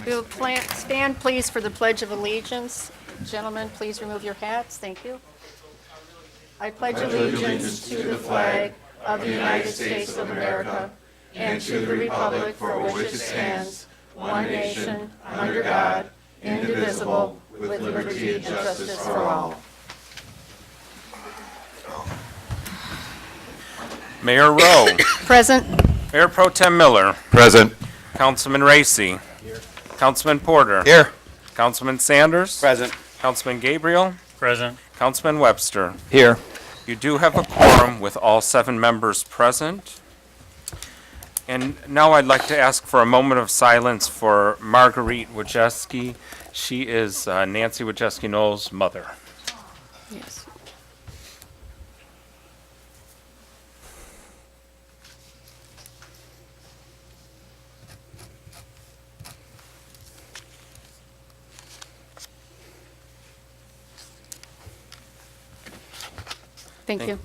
We will stand, please, for the Pledge of Allegiance. Gentlemen, please remove your hats. Thank you. I pledge allegiance to the flag of the United States of America and to the republic for which it stands, one nation, under God, indivisible, with liberty and justice for all. Mayor Rowe. Present. Mayor Pro Tem Miller. Present. Councilman Racy. Here. Councilman Porter. Here. Councilman Sanders. Present. Councilman Gabriel. Present. Councilman Webster. Here. You do have a quorum with all 7 members present. And now I'd like to ask for a moment of silence for Marguerite Wojcicki. She is Nancy Wojcicki-Knowles' mother. Yes. Thank you.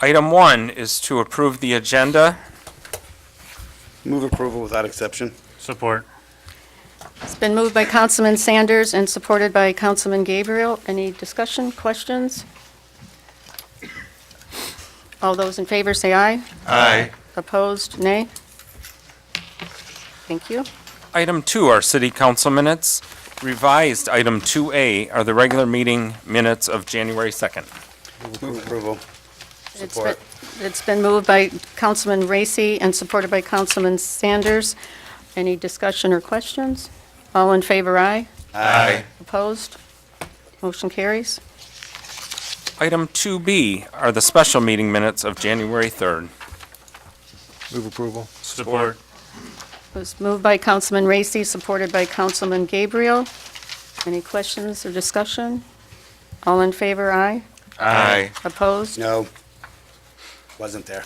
Item 1 is to approve the agenda. Move approval without exception. Support. It's been moved by Councilman Sanders and supported by Councilman Gabriel. Any discussion, questions? All those in favor say aye. Aye. Opposed, nay. Thank you. Item 2 are city council minutes. Revised item 2A are the regular meeting minutes of January 2nd. Move approval. It's Support. It's been moved by Councilman Racy and supported by Councilman Sanders. Any discussion or questions? All in favor, aye. Aye. Opposed? Motion carries. Item 2B are the special meeting minutes of January 3rd. Move approval. Support. It was moved by Councilman Racy, supported by Councilman Gabriel. Any questions or discussion? All in favor, aye. Aye. Opposed? No. Wasn't there.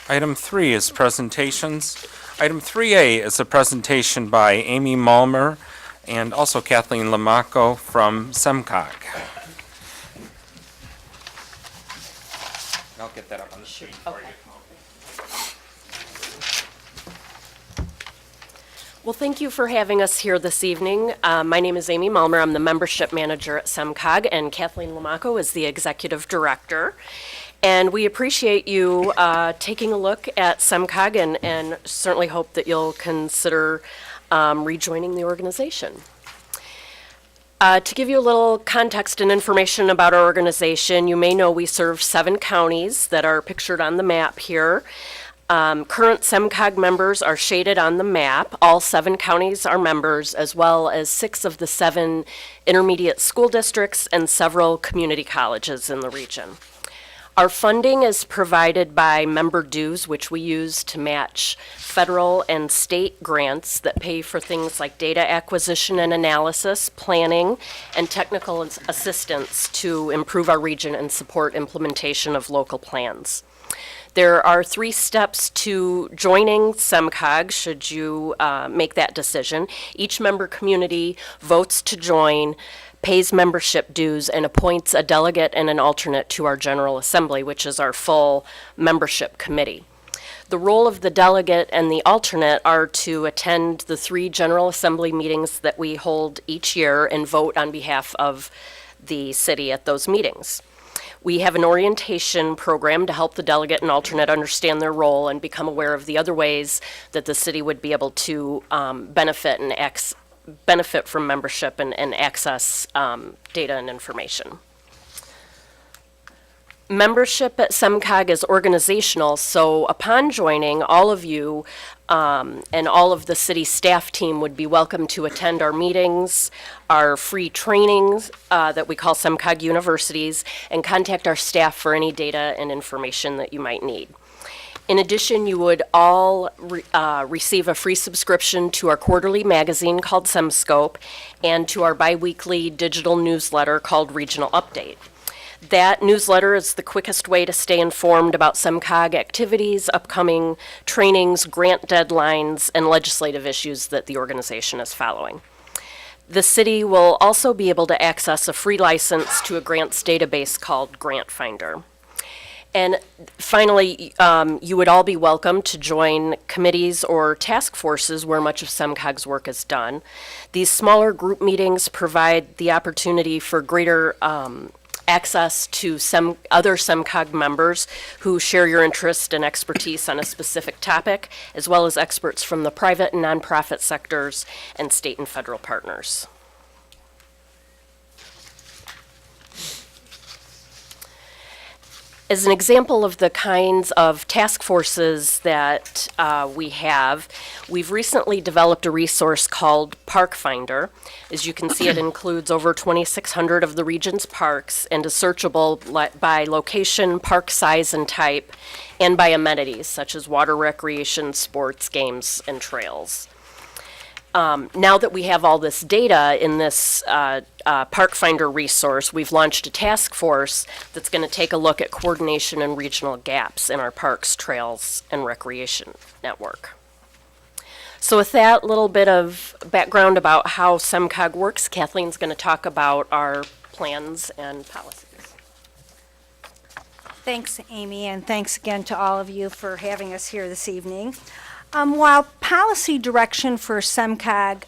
Item 3 is presentations. Item 3A is a presentation by Amy Malmer and also Kathleen Lamaco from SEMCOG. I'll get that up on the screen for you. Well, thank you for having us here this evening. My name is Amy Malmer. I'm the membership manager at SEMCOG, and Kathleen Lamaco is the executive director. And we appreciate you taking a look at SEMCOG and certainly hope that you'll consider rejoining the organization. To give you a little context and information about our organization, you may know we serve 7 counties that are pictured on the map here. Current SEMCOG members are shaded on the map. All 7 counties are members, as well as 6 of the 7 intermediate school districts and several community colleges in the region. Our funding is provided by member dues, which we use to match federal and state grants that pay for things like data acquisition and analysis, planning, and technical assistance to improve our region and support implementation of local plans. There are 3 steps to joining SEMCOG should you make that decision. Each member community votes to join, pays membership dues, and appoints a delegate and an alternate to our General Assembly, which is our full membership committee. The role of the delegate and the alternate are to attend the 3 General Assembly meetings that we hold each year and vote on behalf of the city at those meetings. We have an orientation program to help the delegate and alternate understand their role and become aware of the other ways that the city would be able to benefit from membership and access data and information. Membership at SEMCOG is organizational, so upon joining, all of you and all of the city staff team would be welcome to attend our meetings, our free trainings that we call SEMCOG Universities, and contact our staff for any data and information that you might need. In addition, you would all receive a free subscription to our quarterly magazine called SEMScope and to our biweekly digital newsletter called Regional Update. That newsletter is the quickest way to stay informed about SEMCOG activities, upcoming trainings, grant deadlines, and legislative issues that the organization is following. The city will also be able to access a free license to a grants database called Grant Finder. And finally, you would all be welcome to join committees or task forces where much of SEMCOG's work is done. These smaller group meetings provide the opportunity for greater access to some other SEMCOG members who share your interest and expertise on a specific topic, as well as experts from the private and nonprofit sectors and state and federal partners. As an example of the kinds of task forces that we have, we've recently developed a resource called Park Finder. As you can see, it includes over 2,600 of the region's parks and is searchable by location, park size and type, and by amenities such as water recreation, sports, games, and trails. Now that we have all this data in this Park Finder resource, we've launched a task force that's going to take a look at coordination and regional gaps in our parks, trails, and recreation network. So with that little bit of background about how SEMCOG works, Kathleen's going to talk about our plans and policies. Thanks, Amy, and thanks again to all of you for having us here this evening. While policy direction for SEMCOG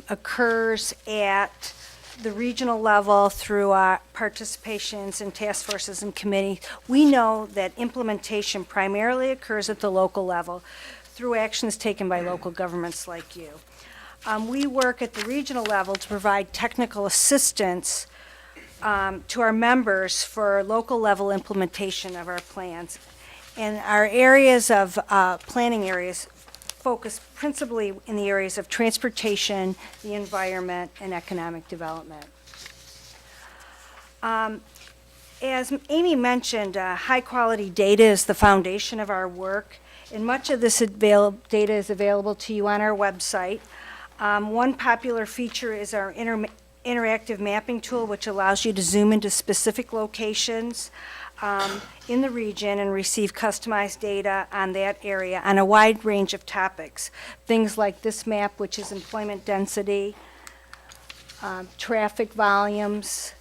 occurs at the regional level through participations in task forces and committees, we know that implementation primarily occurs at the local level through actions taken by local governments like you. We work at the regional level to provide technical assistance to our members for local level implementation of our plans. And our areas of planning areas focus principally in the areas of transportation, the environment, and economic development. As Amy mentioned, high-quality data is the foundation of our work, and much of this data is available to you on our website. One popular feature is our interactive mapping tool, which allows you to zoom into specific locations in the region and receive customized data on that area on a wide range of topics. Things like this map, which is employment density, traffic volumes,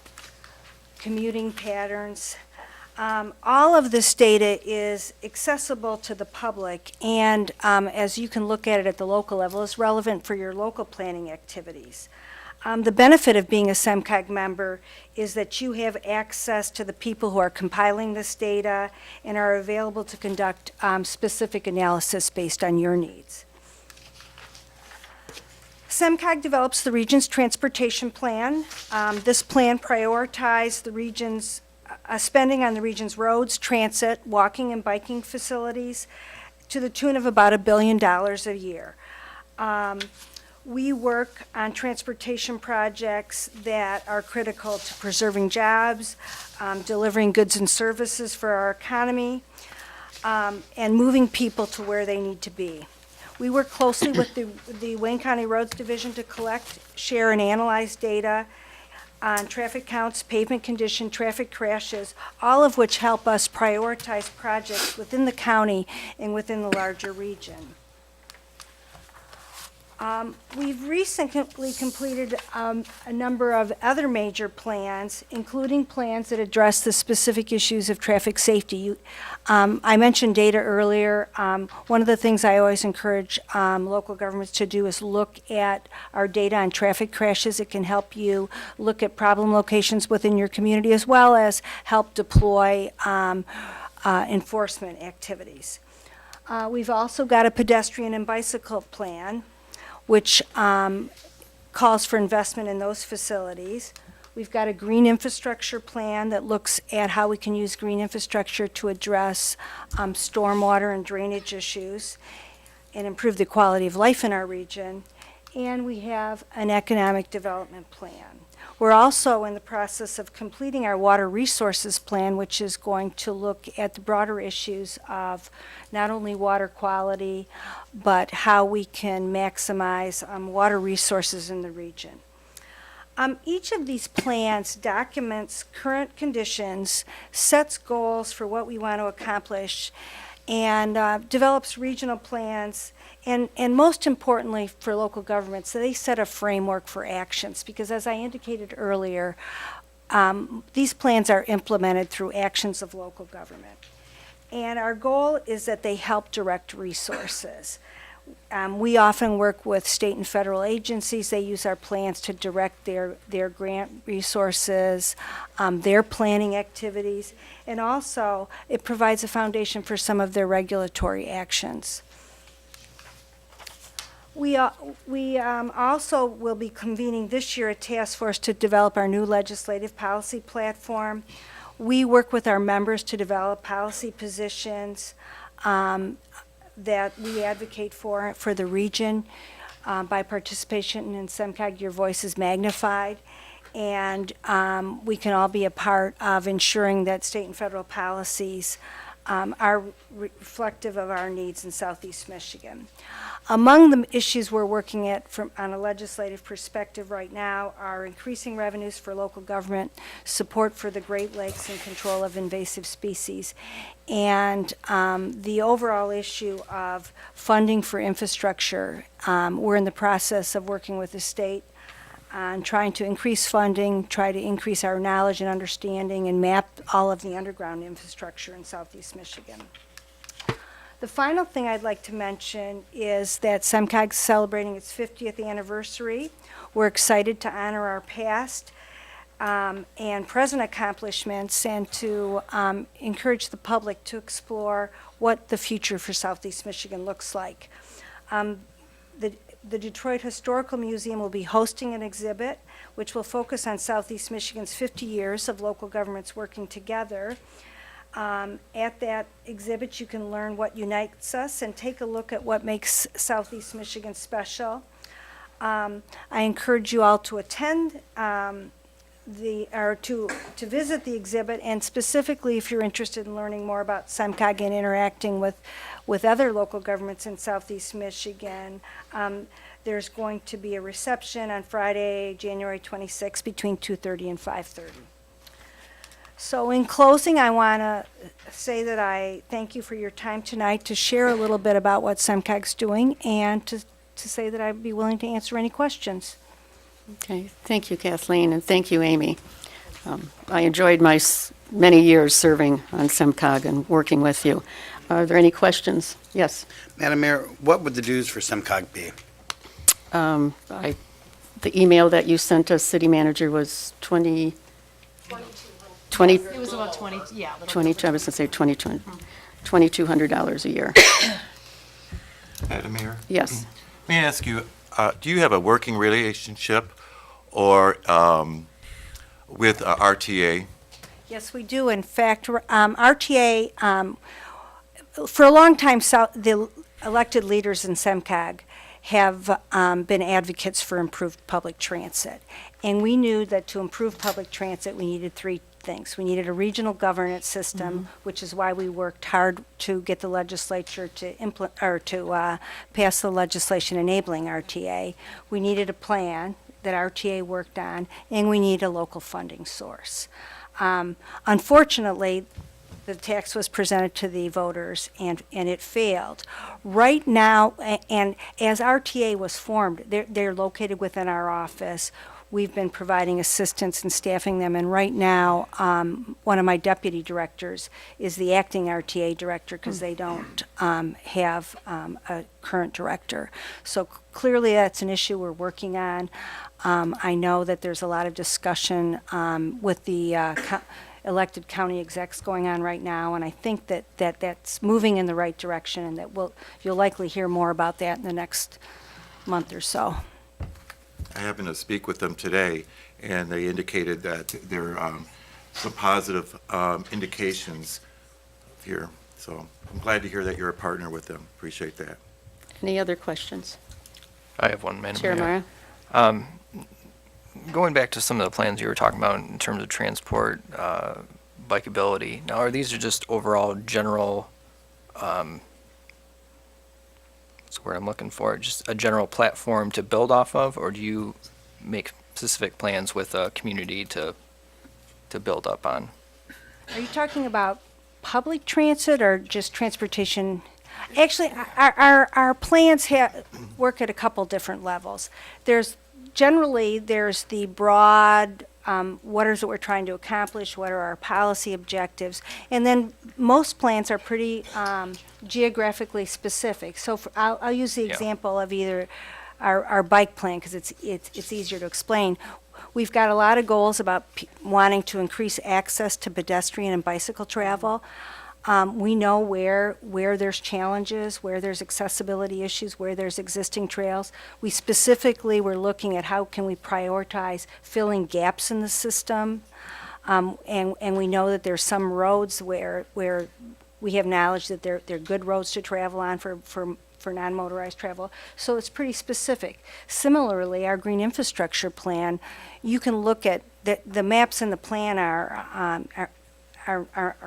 commuting patterns. All of this data is accessible to the public, and as you can look at it at the local level, is relevant for your local planning activities. The benefit of being a SEMCOG member is that you have access to the people who are compiling this data and are available to conduct specific analysis based on your needs. SEMCOG develops the region's transportation plan. This plan prioritizes the region's spending on the region's roads, transit, walking and biking facilities to the tune of about $1 billion a year. We work on transportation projects that are critical to preserving jobs, delivering goods and services for our economy, and moving people to where they need to be. We work closely with the Wayne County Roads Division to collect, share, and analyze data on traffic counts, pavement condition, traffic crashes, all of which help us prioritize projects within the county and within the larger region. We've recently completed a number of other major plans, including plans that address the specific issues of traffic safety. I mentioned data earlier. One of the things I always encourage local governments to do is look at our data on traffic crashes. It can help you look at problem locations within your community, as well as help deploy enforcement activities. We've also got a pedestrian and bicycle plan, which calls for investment in those facilities. We've got a green infrastructure plan that looks at how we can use green infrastructure to address stormwater and drainage issues and improve the quality of life in our region. And we have an economic development plan. We're also in the process of completing our water resources plan, which is going to look at the broader issues of not only water quality, but how we can maximize water resources in the region. Each of these plans documents current conditions, sets goals for what we want to accomplish, and develops regional plans, and most importantly for local governments, so they set a framework for actions, because as I indicated earlier, these plans are implemented through actions of local government. And our goal is that they help direct resources. We often work with state and federal agencies. They use our plans to direct their grant resources, their planning activities, and also it provides a foundation for some of their regulatory actions. We also will be convening this year a task force to develop our new legislative policy platform. We work with our members to develop policy positions that we advocate for the region. By participation in SEMCOG, your voice is magnified, and we can all be a part of ensuring that state and federal policies are reflective of our needs in Southeast Michigan. Among the issues we're working at on a legislative perspective right now are increasing revenues for local government, support for the Great Lakes, and control of invasive species, and the overall issue of funding for infrastructure. We're in the process of working with the state on trying to increase funding, try to increase our knowledge and understanding, and map all of the underground infrastructure in Southeast Michigan. The final thing I'd like to mention is that SEMCOG is celebrating its 50th anniversary. We're excited to honor our past and present accomplishments, and to encourage the public to explore what the future for Southeast Michigan looks like. The Detroit Historical Museum will be hosting an exhibit which will focus on Southeast Michigan's 50 years of local governments working together. At that exhibit, you can learn what unites us and take a look at what makes Southeast Michigan special. I encourage you all to attend to visit the exhibit, and specifically if you're interested in learning more about SEMCOG and interacting with other local governments in Southeast Michigan. There's going to be a reception on Friday, January 26th between 2:30 and 5:30. So in closing, I want to say that I thank you for your time tonight to share a little bit about what SEMCOG's doing, and to say that I'd be willing to answer any questions. Okay, thank you, Kathleen, and thank you, Amy. I enjoyed my many years serving on SEMCOG and working with you. Are there any questions? Yes. Madam Mayor, what would the dues for SEMCOG be? The email that you sent us, city manager, was 20. It was about 20, yeah. a little 20, bit I was going to say $2,200 a year. Madam Mayor? Yes. May I ask you, do you have a working relationship or with RTA? Yes, we do. In fact, RTA, for a long time, the elected leaders in SEMCOG have been advocates for improved public transit. And we knew that to improve public transit, we needed three things. We needed a regional governance system, which is why we worked hard to get the legislature to pass the legislation enabling RTA. We needed a plan that RTA worked on, and we need a local funding source. Unfortunately, the tax was presented to the voters, and it failed. Right now, and as RTA was formed, they're located within our office. We've been providing assistance and staffing them, and right now, one of my deputy directors is the acting RTA director, because they don't have a current director. So clearly, that's an issue we're working on. I know that there's a lot of discussion with the elected county execs going on right now, and I think that's moving in the right direction, and that you'll likely hear more about that in the next month or so. I happened to speak with them today, and they indicated that there are some positive indications here. So I'm glad to hear that you're a partner with them. Appreciate that. Any other questions? I have one, Madam Chair Mayor. Mara? Going back to some of the plans you were talking about in terms of transport, bikeability. Now, are these just overall general, what's the word I'm looking for? Just a general platform to build off of, or do you make specific plans with a community to build up on? Are you talking about public transit or just transportation? Actually, our plans work at a couple different levels. Generally, there's the broad what is it we're trying to accomplish, what are our policy objectives, and then most plans are pretty geographically specific. So I'll use the Yeah. example of either our bike plan, because it's easier to explain. We've got a lot of goals about wanting to increase access to pedestrian and bicycle travel. We know where there's challenges, where there's accessibility issues, where there's existing trails. We specifically were looking at how can we prioritize filling gaps in the system. And we know that there's some roads where we have knowledge that they're good roads to travel on for non-motorized travel. So it's pretty specific. Similarly, our green infrastructure plan, you can look at, the maps in the plan are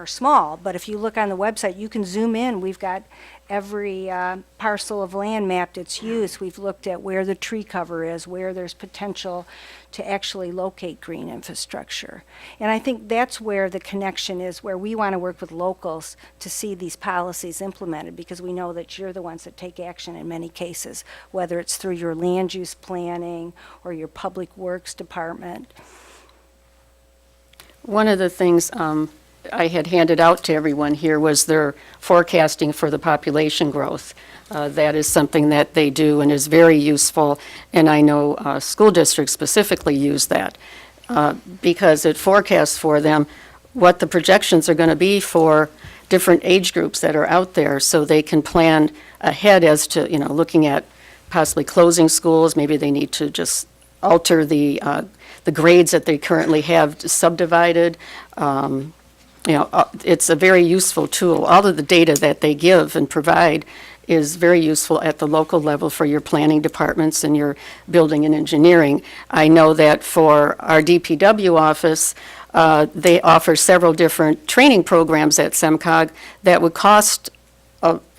small, but if you look on the website, you can zoom in. We've got every parcel of land mapped its use. We've looked at where the tree cover is, where there's potential to actually locate green infrastructure. And I think that's where the connection is, where we want to work with locals to see these policies implemented, because we know that you're the ones that take action in many cases, whether it's through your land use planning or your public works department. One of the things I had handed out to everyone here was their forecasting for the population growth. That is something that they do and is very useful, and I know school districts specifically use that because it forecasts for them what the projections are going to be for different age groups that are out there, so they can plan ahead as to, looking at possibly closing schools. Maybe they need to just alter the grades that they currently have subdivided. It's a very useful tool. All of the data that they give and provide is very useful at the local level for your planning departments and your building and engineering. I know that for our DPW office, they offer several different training programs at SEMCOG that would cost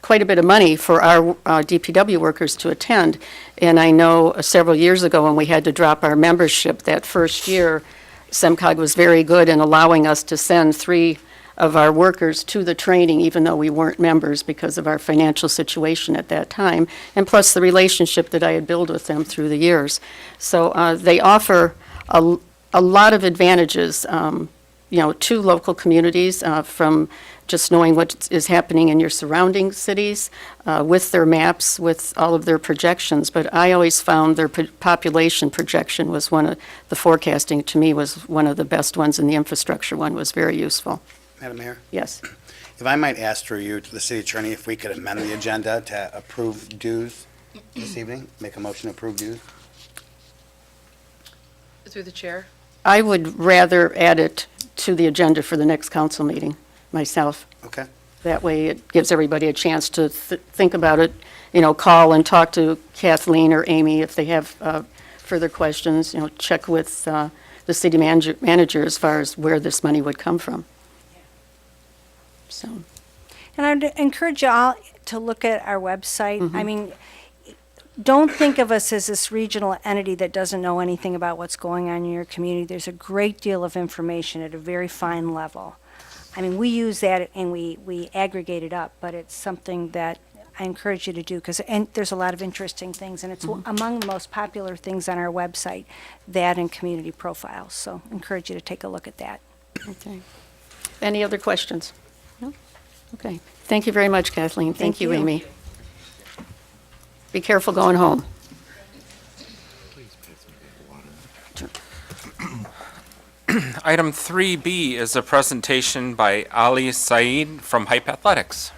quite a bit of money for our DPW workers to attend. And I know several years ago when we had to drop our membership that first year, SEMCOG was very good in allowing us to send 3 of our workers to the training, even though we weren't members because of our financial situation at that time, and plus the relationship that I had built with them through the years. So they offer a lot of advantages, to local communities from just knowing what is happening in your surrounding cities with their maps, with all of their projections. But I always found their population projection was one of the forecasting, to me, was one of the best ones, and the infrastructure one was very useful. Madam Mayor, Yes. if I might ask through you to the city attorney if we could amend the agenda to approve dues this evening, make a motion to approve dues? Through the chair. I would rather add it to the agenda for the next council meeting myself. Okay. That way it gives everybody a chance to think about it, call and talk to Kathleen or Amy if they have further questions, check with the city manager as far as where this money would come from. So, And I'd encourage you all to look at our website. I mean, don't think of us as this regional entity that doesn't know anything about what's going on in your community. There's a great deal of information at a very fine level. I mean, we use that and we aggregate it up, but it's something that I encourage you to do and there's a lot of interesting things, and it's among the most popular things on our website, that and community profiles. So I encourage you to take a look at that. okay. Any other questions? No? Okay. Thank you very much, Kathleen. Thank you, you. Amy. Be careful going home. Item 3B is a presentation by Ali Saeed from Hype Athletics.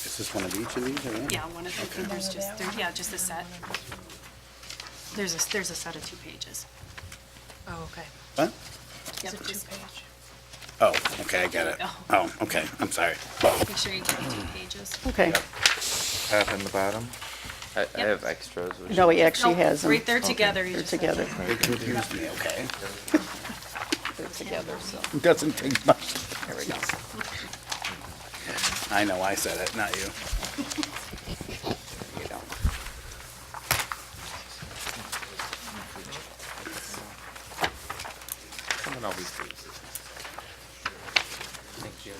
Is this one of each of these, or what? Yeah, one of them, there's just a set. There's a set of 2 pages. Oh, okay. What? Yep, just page. Oh, okay, I get it. Oh, okay, I'm sorry. Make sure you get the 2 pages. Okay. Half in the bottom. I have extras. Which No, he actually has them. Right there together. you They're just have together. They confused me, okay? They're together, so. It doesn't take much. There we go. I know I said it, not you. You don't. Someone always leaves. Thank you.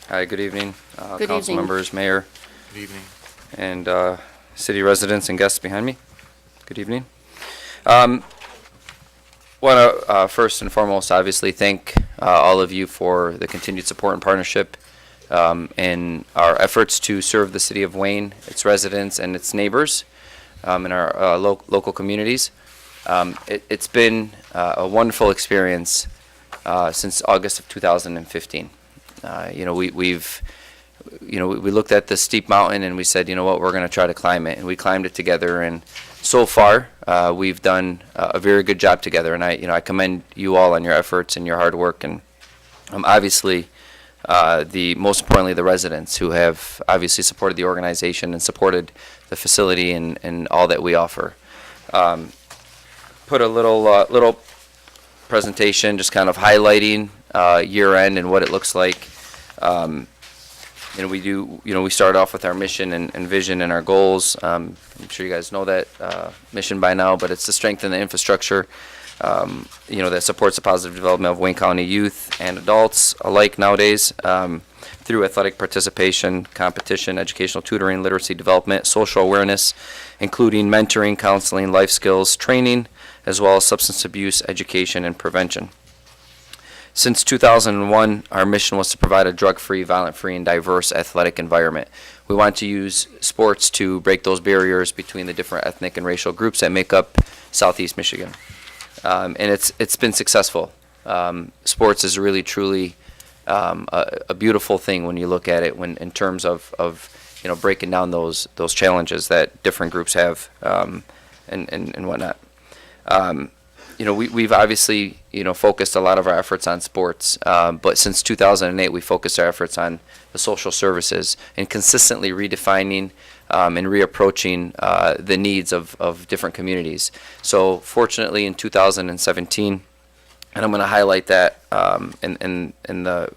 Hi, good evening, Good council evening. members, mayor, Good evening. and city residents and guests behind me. Good evening. Want to first and foremost, obviously, thank all of you for the continued support and partnership in our efforts to serve the city of Wayne, its residents, and its neighbors in our local communities. It's been a wonderful experience since August of 2015. We looked at the steep mountain and we said, you know what, we're going to try to climb it, and we climbed it together. And so far, we've done a very good job together. And I commend you all on your efforts and your hard work, and obviously, most importantly, the residents who have obviously supported the organization and supported the facility and all that we offer. Put a little presentation, just kind of highlighting year end and what it looks like. We start off with our mission and vision and our goals. I'm sure you guys know that mission by now, but it's to strengthen the infrastructure, that supports the positive development of Wayne County youth and adults alike nowadays, through athletic participation, competition, educational tutoring, literacy development, social awareness, including mentoring, counseling, life skills, training, as well as substance abuse, education, and prevention. Since 2001, our mission was to provide a drug-free, violent-free, and diverse athletic environment. We want to use sports to break those barriers between the different ethnic and racial groups that make up Southeast Michigan. And it's been successful. Sports is really, truly a beautiful thing when you look at it in terms of breaking down those challenges that different groups have and whatnot. We've obviously, focused a lot of our efforts on sports, but since 2008, we focused our efforts on the social services and consistently redefining and reapproaching the needs of different communities. So fortunately, in 2017, and I'm going to highlight that in the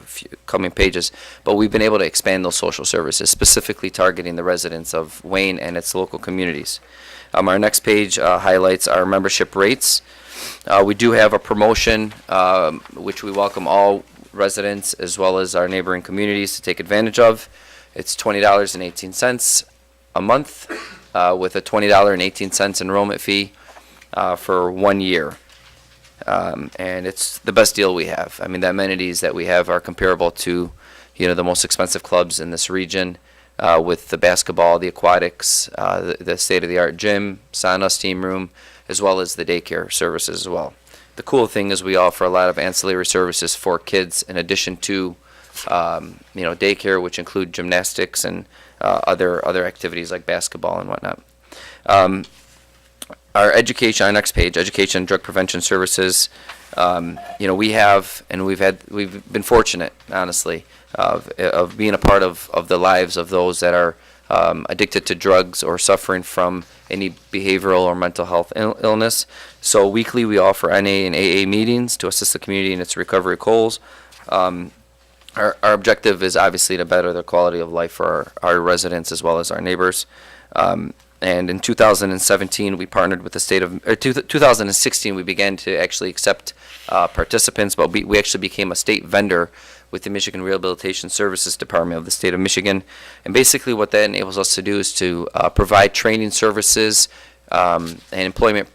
coming pages, but we've been able to expand those social services, specifically targeting the residents of Wayne and its local communities. Our next page highlights our membership rates. We do have a promotion, which we welcome all residents as well as our neighboring communities to take advantage of. It's $20.18 a month with a $20.18 enrollment fee for 1 year. And it's the best deal we have. I mean, the amenities that we have are comparable to, the most expensive clubs in this region, with the basketball, the aquatics, the state-of-the-art gym, sauna, steam room, as well as the daycare services as well. The cool thing is we offer a lot of ancillary services for kids in addition to, daycare, which include gymnastics and other activities like basketball and whatnot. Our education, our next page, education and drug prevention services. We have, and we've been fortunate, honestly, of being a part of the lives of those that are addicted to drugs or suffering from any behavioral or mental health illness. So weekly we offer NA and AA meetings to assist the community in its recovery goals. Our objective is obviously to better the quality of life for our residents as well as our neighbors. And in 2017, we partnered with the state of, 2016, we began to actually accept participants, but we actually became a state vendor with the Michigan Rehabilitation Services Department of the state of Michigan. And basically what that enables us to do is to provide training services and employment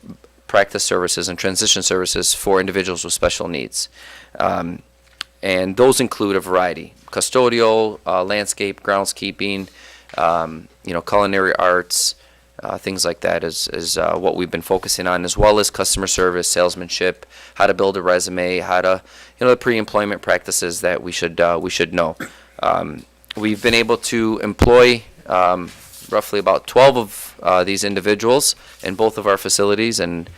practice services and transition services for individuals with special needs. And those include a variety: custodial, landscape, groundskeeping, culinary arts, things like that is what we've been focusing on, as well as customer service, salesmanship, how to build a resume, how to, the pre-employment practices that we should know. We've been able to employ roughly about 12 of these individuals in both of our facilities, and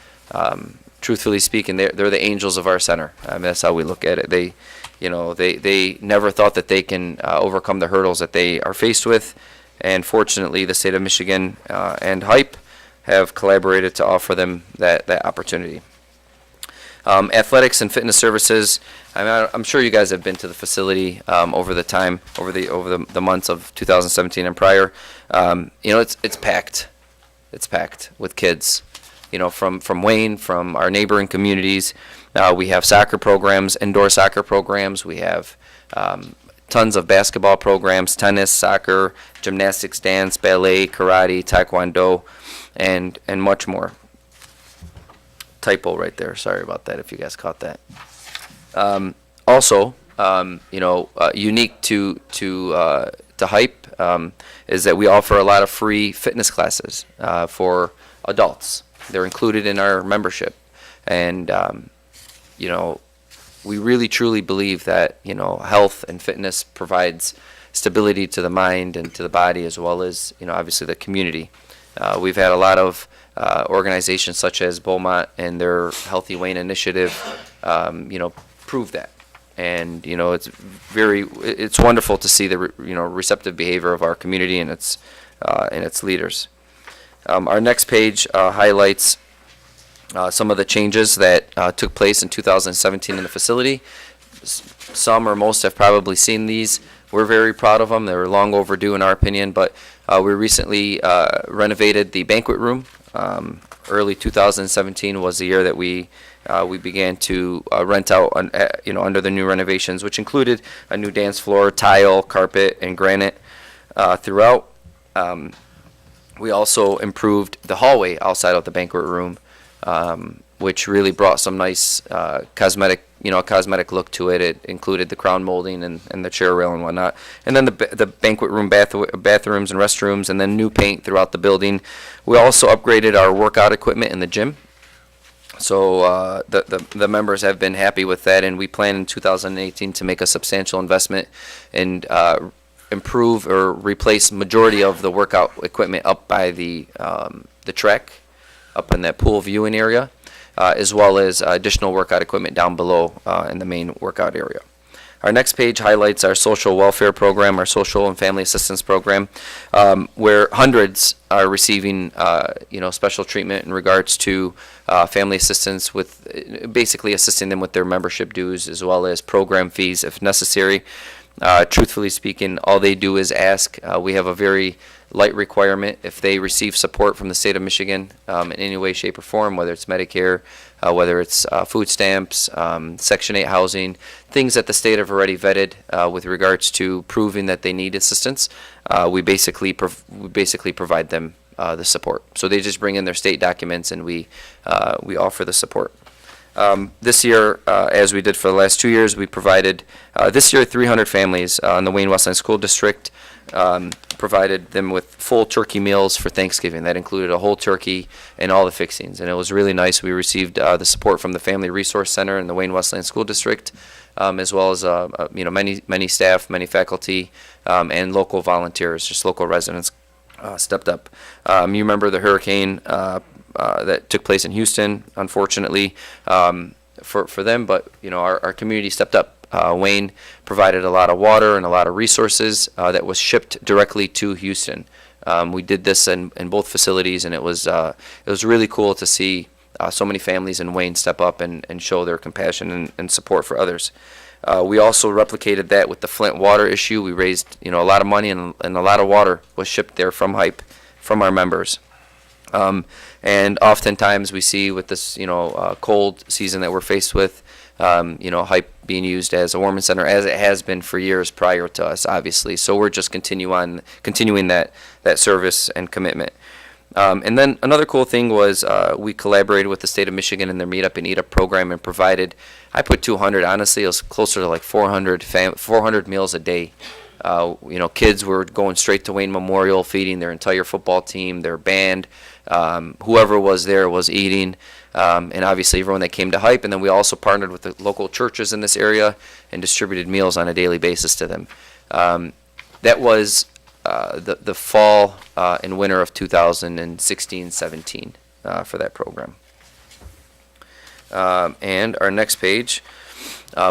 truthfully speaking, they're the angels of our center. I mean, that's how we look at it. They never thought that they can overcome the hurdles that they are faced with. And fortunately, the state of Michigan and HYPE have collaborated to offer them that opportunity. Athletics and fitness services. I'm sure you guys have been to the facility over the months of 2017 and prior. It's packed. It's packed with kids. From Wayne, from our neighboring communities. We have soccer programs, indoor soccer programs. We have tons of basketball programs, tennis, soccer, gymnastics, dance, ballet, karate, taekwondo, and much more. Typo right there. Sorry about that if you guys caught that. Unique to Hype is that we offer a lot of free fitness classes for adults. They're included in our membership. And, we really truly believe that, health and fitness provides stability to the mind and to the body, as well as, obviously the community. We've had a lot of organizations such as Beaumont and their Healthy Wayne initiative, prove that. And, it's wonderful to see the, receptive behavior of our community and its leaders. Our next page highlights some of the changes that took place in 2017 in the facility. Some or most have probably seen these. We're very proud of them. They were long overdue in our opinion, but we recently renovated the banquet room. Early 2017 was the year that we began to rent out under the new renovations, which included a new dance floor, tile, carpet, and granite throughout. We also improved the hallway outside of the banquet room, which really brought some nice cosmetic look to it. It included the crown molding and the chair rail and whatnot. And then the banquet room bathrooms and restrooms, and then new paint throughout the building. We also upgraded our workout equipment in the gym. So the members have been happy with that, and we plan in 2018 to make a substantial investment and improve or replace majority of the workout equipment up by the track, up in that pool viewing area, as well as additional workout equipment down below in the main workout area. Our next page highlights our social welfare program, our social and family assistance program, where hundreds are receiving special treatment in regards to family assistance, with basically assisting them with their membership dues as well as program fees if necessary. Truthfully speaking, all they do is ask. We have a very light requirement. If they receive support from the state of Michigan in any way, shape, or form, whether it's Medicare, whether it's food stamps, Section 8 housing, things that the state have already vetted with regards to proving that they need assistance, we basically provide them the support. So they just bring in their state documents, and we offer the support. This year, as we did for the last 2 years, we provided, this year, 300 families in the Wayne Westland School District, provided them with full turkey meals for Thanksgiving. That included a whole turkey and all the fixings, and it was really nice. We received the support from the Family Resource Center in the Wayne Westland School District, as well as many staff, many faculty, and local volunteers, just local residents stepped up. You remember the hurricane that took place in Houston, unfortunately, for them, but our community stepped up. Wayne provided a lot of water and a lot of resources that was shipped directly to Houston. We did this in both facilities, and it was really cool to see so many families in Wayne step up and show their compassion and support for others. We also replicated that with the Flint water issue. We raised a lot of money, and a lot of water was shipped there from Hype, from our members. And oftentimes we see with this cold season that we're faced with, Hype being used as a warming center, as it has been for years prior to us, obviously. So we're just continuing that service and commitment. And then another cool thing was we collaborated with the state of Michigan in their Meet Up and Eat Up program and provided, I put 200, honestly, it was closer to like 400 meals a day. Kids were going straight to Wayne Memorial, feeding their entire football team, their band, whoever was there was eating, and obviously everyone that came to Hype. And then we also partnered with the local churches in this area and distributed meals on a daily basis to them. That was the fall and winter of 2016-17 for that program. And our next page,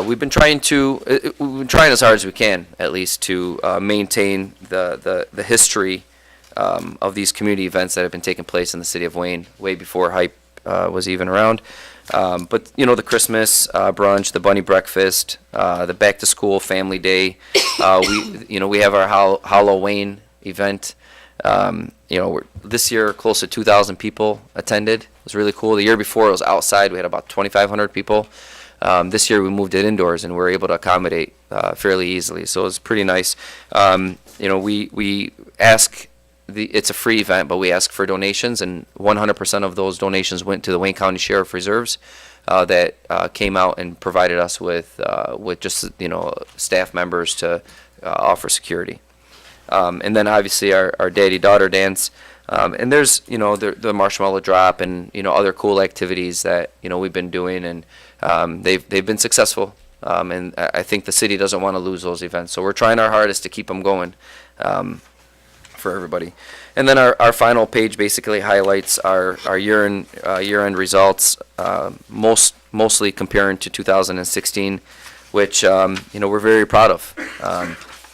we've been trying as hard as we can, at least, to maintain the history of these community events that have been taking place in the city of Wayne way before Hype was even around. But, you know, the Christmas brunch, the bunny breakfast, the back to school family day, we have our Halloween event. You know, this year close to 2,000 people attended. It was really cool. The year before it was outside. We had about 2,500 people. This year we moved it indoors and we were able to accommodate fairly easily. So it was pretty nice. You know, we ask. It's a free event, but we ask for donations, and 100% of those donations went to the Wayne County Sheriff Reserves that came out and provided us with just, you know, staff members to offer security. And then obviously our daddy-daughter dance, and there's, you know, the marshmallow drop and, you know, other cool activities that, you know, we've been doing, and they've been successful. And I think the city doesn't want to lose those events, so we're trying our hardest to keep them going. For everybody. And then our final page basically highlights our year-end results, mostly comparing to 2016, which you know, we're very proud of.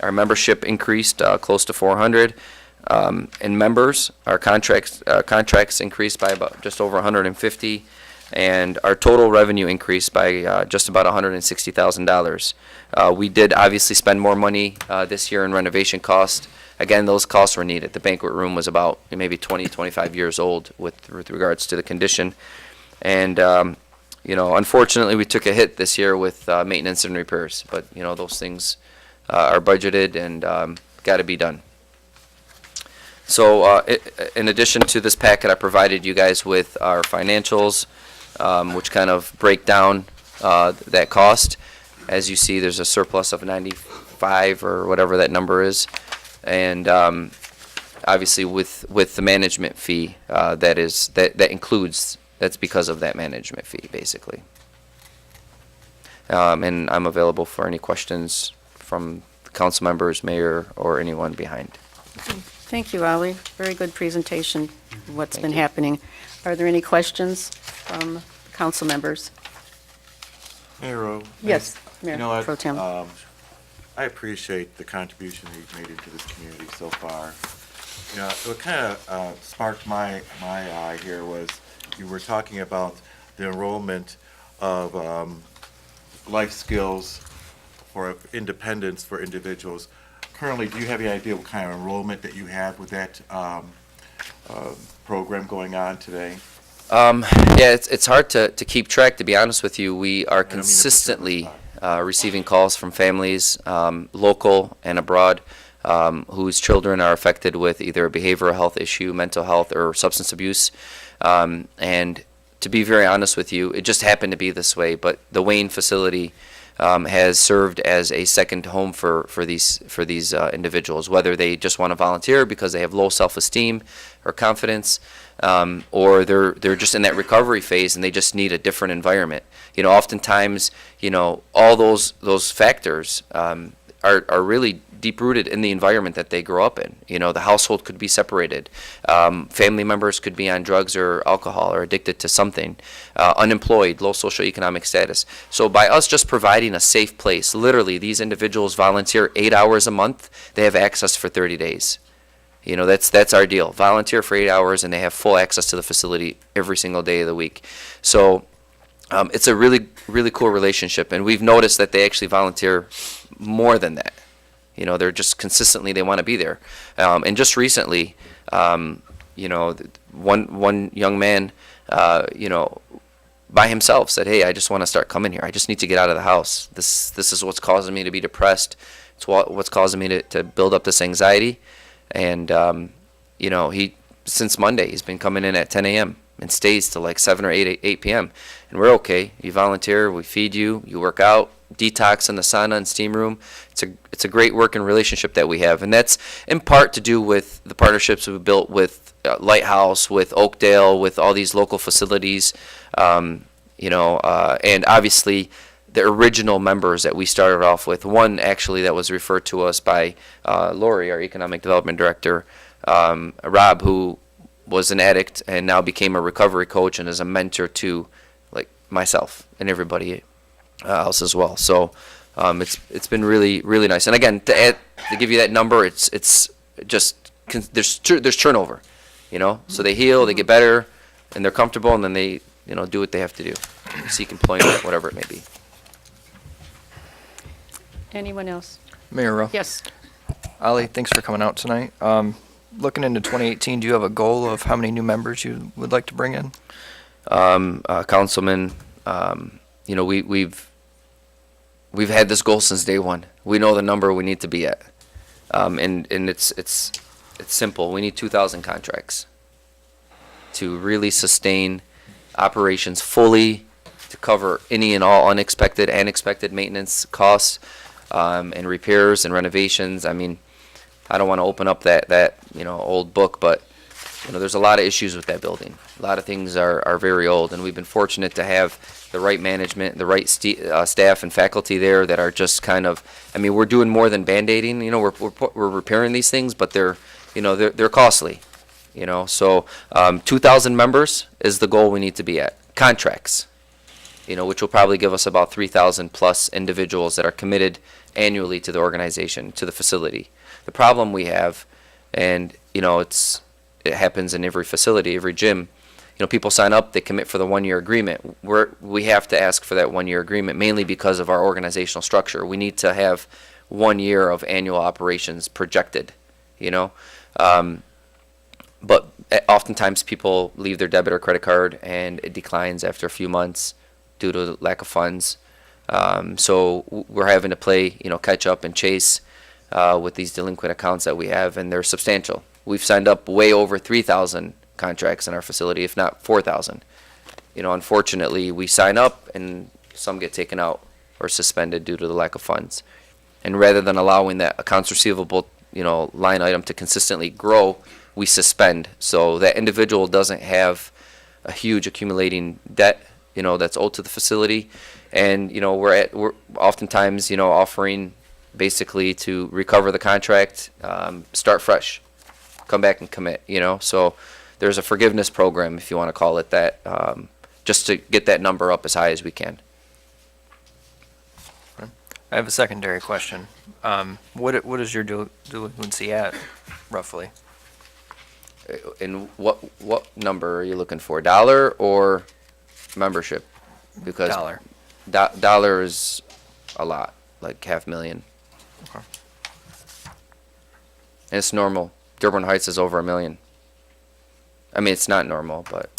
Our membership increased close to 400, and members, our contracts increased by about just over 150, and our total revenue increased by just about $160,000. We did obviously spend more money this year in renovation costs. Again, those costs were needed. The banquet room was about maybe 20, 25 years old with regards to the condition. And, you know, unfortunately, we took a hit this year with maintenance and repairs. But, you know, those things are budgeted and got to be done. So in addition to this packet, I provided you guys with our financials, which kind of break down that cost. As you see, there's a surplus of 95 or whatever that number is. And obviously with the management fee, that includes, that's because of that management fee, basically. And I'm available for any questions from council members, mayor, or anyone behind. Thank you, Ali. Very good presentation of what's been happening. Are there any questions from council members? Mayor Rowe? Yes, Mayor You know what? Pro Tem. I appreciate the contribution that you've made into this community so far. You know, what kind of sparked my eye here was you were talking about the enrollment of life skills for independence for individuals. Currently, do you have any idea what kind of enrollment that you have with that program going on today? Yeah, it's hard to keep track, to be honest with you. We are I don't mean to put you on the consistently spot. receiving calls from families, local and abroad, whose children are affected with either a behavioral health issue, mental health, or substance abuse. And to be very honest with you, it just happened to be this way, but the Wayne facility has served as a second home for these individuals, whether they just want to volunteer because they have low self-esteem or confidence, or they're just in that recovery phase and they just need a different environment. You know, oftentimes, you know, all those factors are really deep-rooted in the environment that they grow up in. You know, the household could be separated. Family members could be on drugs or alcohol or addicted to something. Unemployed, low socioeconomic status. So by us just providing a safe place, literally these individuals volunteer 8 hours a month, they have access for 30 days. You know, that's our deal. Volunteer for 8 hours and they have full access to the facility every single day of the week. So it's a really, really cool relationship. And we've noticed that they actually volunteer more than that. You know, they're just consistently, they want to be there. And just recently, you know, one young man, you know, by himself said, hey, I just want to start coming here. I just need to get out of the house. This is what's causing me to be depressed. It's what's causing me to build up this anxiety. And, you know, since Monday, he's been coming in at 10 a.m. and stays till like 7 or 8 p.m. And we're okay. You volunteer, we feed you, you work out, detox in the sauna and steam room. It's a great working relationship that we have. And that's in part to do with the partnerships we've built with Lighthouse, with Oakdale, with all these local facilities, you know, and obviously the original members that we started off with. One actually that was referred to us by Lori, our economic development director, Rob, who was an addict and now became a recovery coach and is a mentor to like myself and everybody else as well. So it's been really, really nice. And again, to give you that number, it's just there's turnover, so they heal, they get better, and they're comfortable, and then they, do what they have to do, seek employment, whatever it may be. Anyone else? Mayor Rowe? Yes. Ali, thanks for coming out tonight. Looking into 2018, do you have a goal of how many new members you would like to bring in? Councilman, we've had this goal since day one. We know the number we need to be at, and it's simple. We need 2,000 contracts to really sustain operations fully, to cover any and all unexpected and expected maintenance costs, and repairs and renovations. I mean, I don't want to open up that old book, but there's a lot of issues with that building. A lot of things are very old, and we've been fortunate to have the right management, the right staff and faculty there that are just kind of, we're doing more than Band-Aiding, we're repairing these things, but they're costly, so 2,000 members is the goal we need to be at. Contracts, which will probably give us about 3,000 plus individuals that are committed annually to the organization, to the facility. The problem we have, and it happens in every facility, every gym, people sign up, they commit for the 1-year agreement. We have to ask for that 1-year agreement mainly because of our organizational structure. We need to have 1 year of annual operations projected, but oftentimes people leave their debit or credit card and it declines after a few months due to lack of funds. So we're having to play, catch up and chase with these delinquent accounts that we have, and they're substantial. We've signed up way over 3,000 contracts in our facility, if not 4,000. Unfortunately, we sign up and some get taken out or suspended due to the lack of funds. And rather than allowing that accounts receivable, line item to consistently grow, we suspend. So that individual doesn't have a huge accumulating debt, that's owed to the facility. And, we're oftentimes, offering basically to recover the contract, start fresh, come back and commit, so there's a forgiveness program, if you want to call it that, just to get that number up as high as we can. I have a secondary question. What is your delinquency at, roughly? And what number are you looking for, dollar or membership? Because Dollar. Dollar is a lot, like $500,000. Okay. And it's normal. Dearborn Heights is over $1 million. It's not normal, but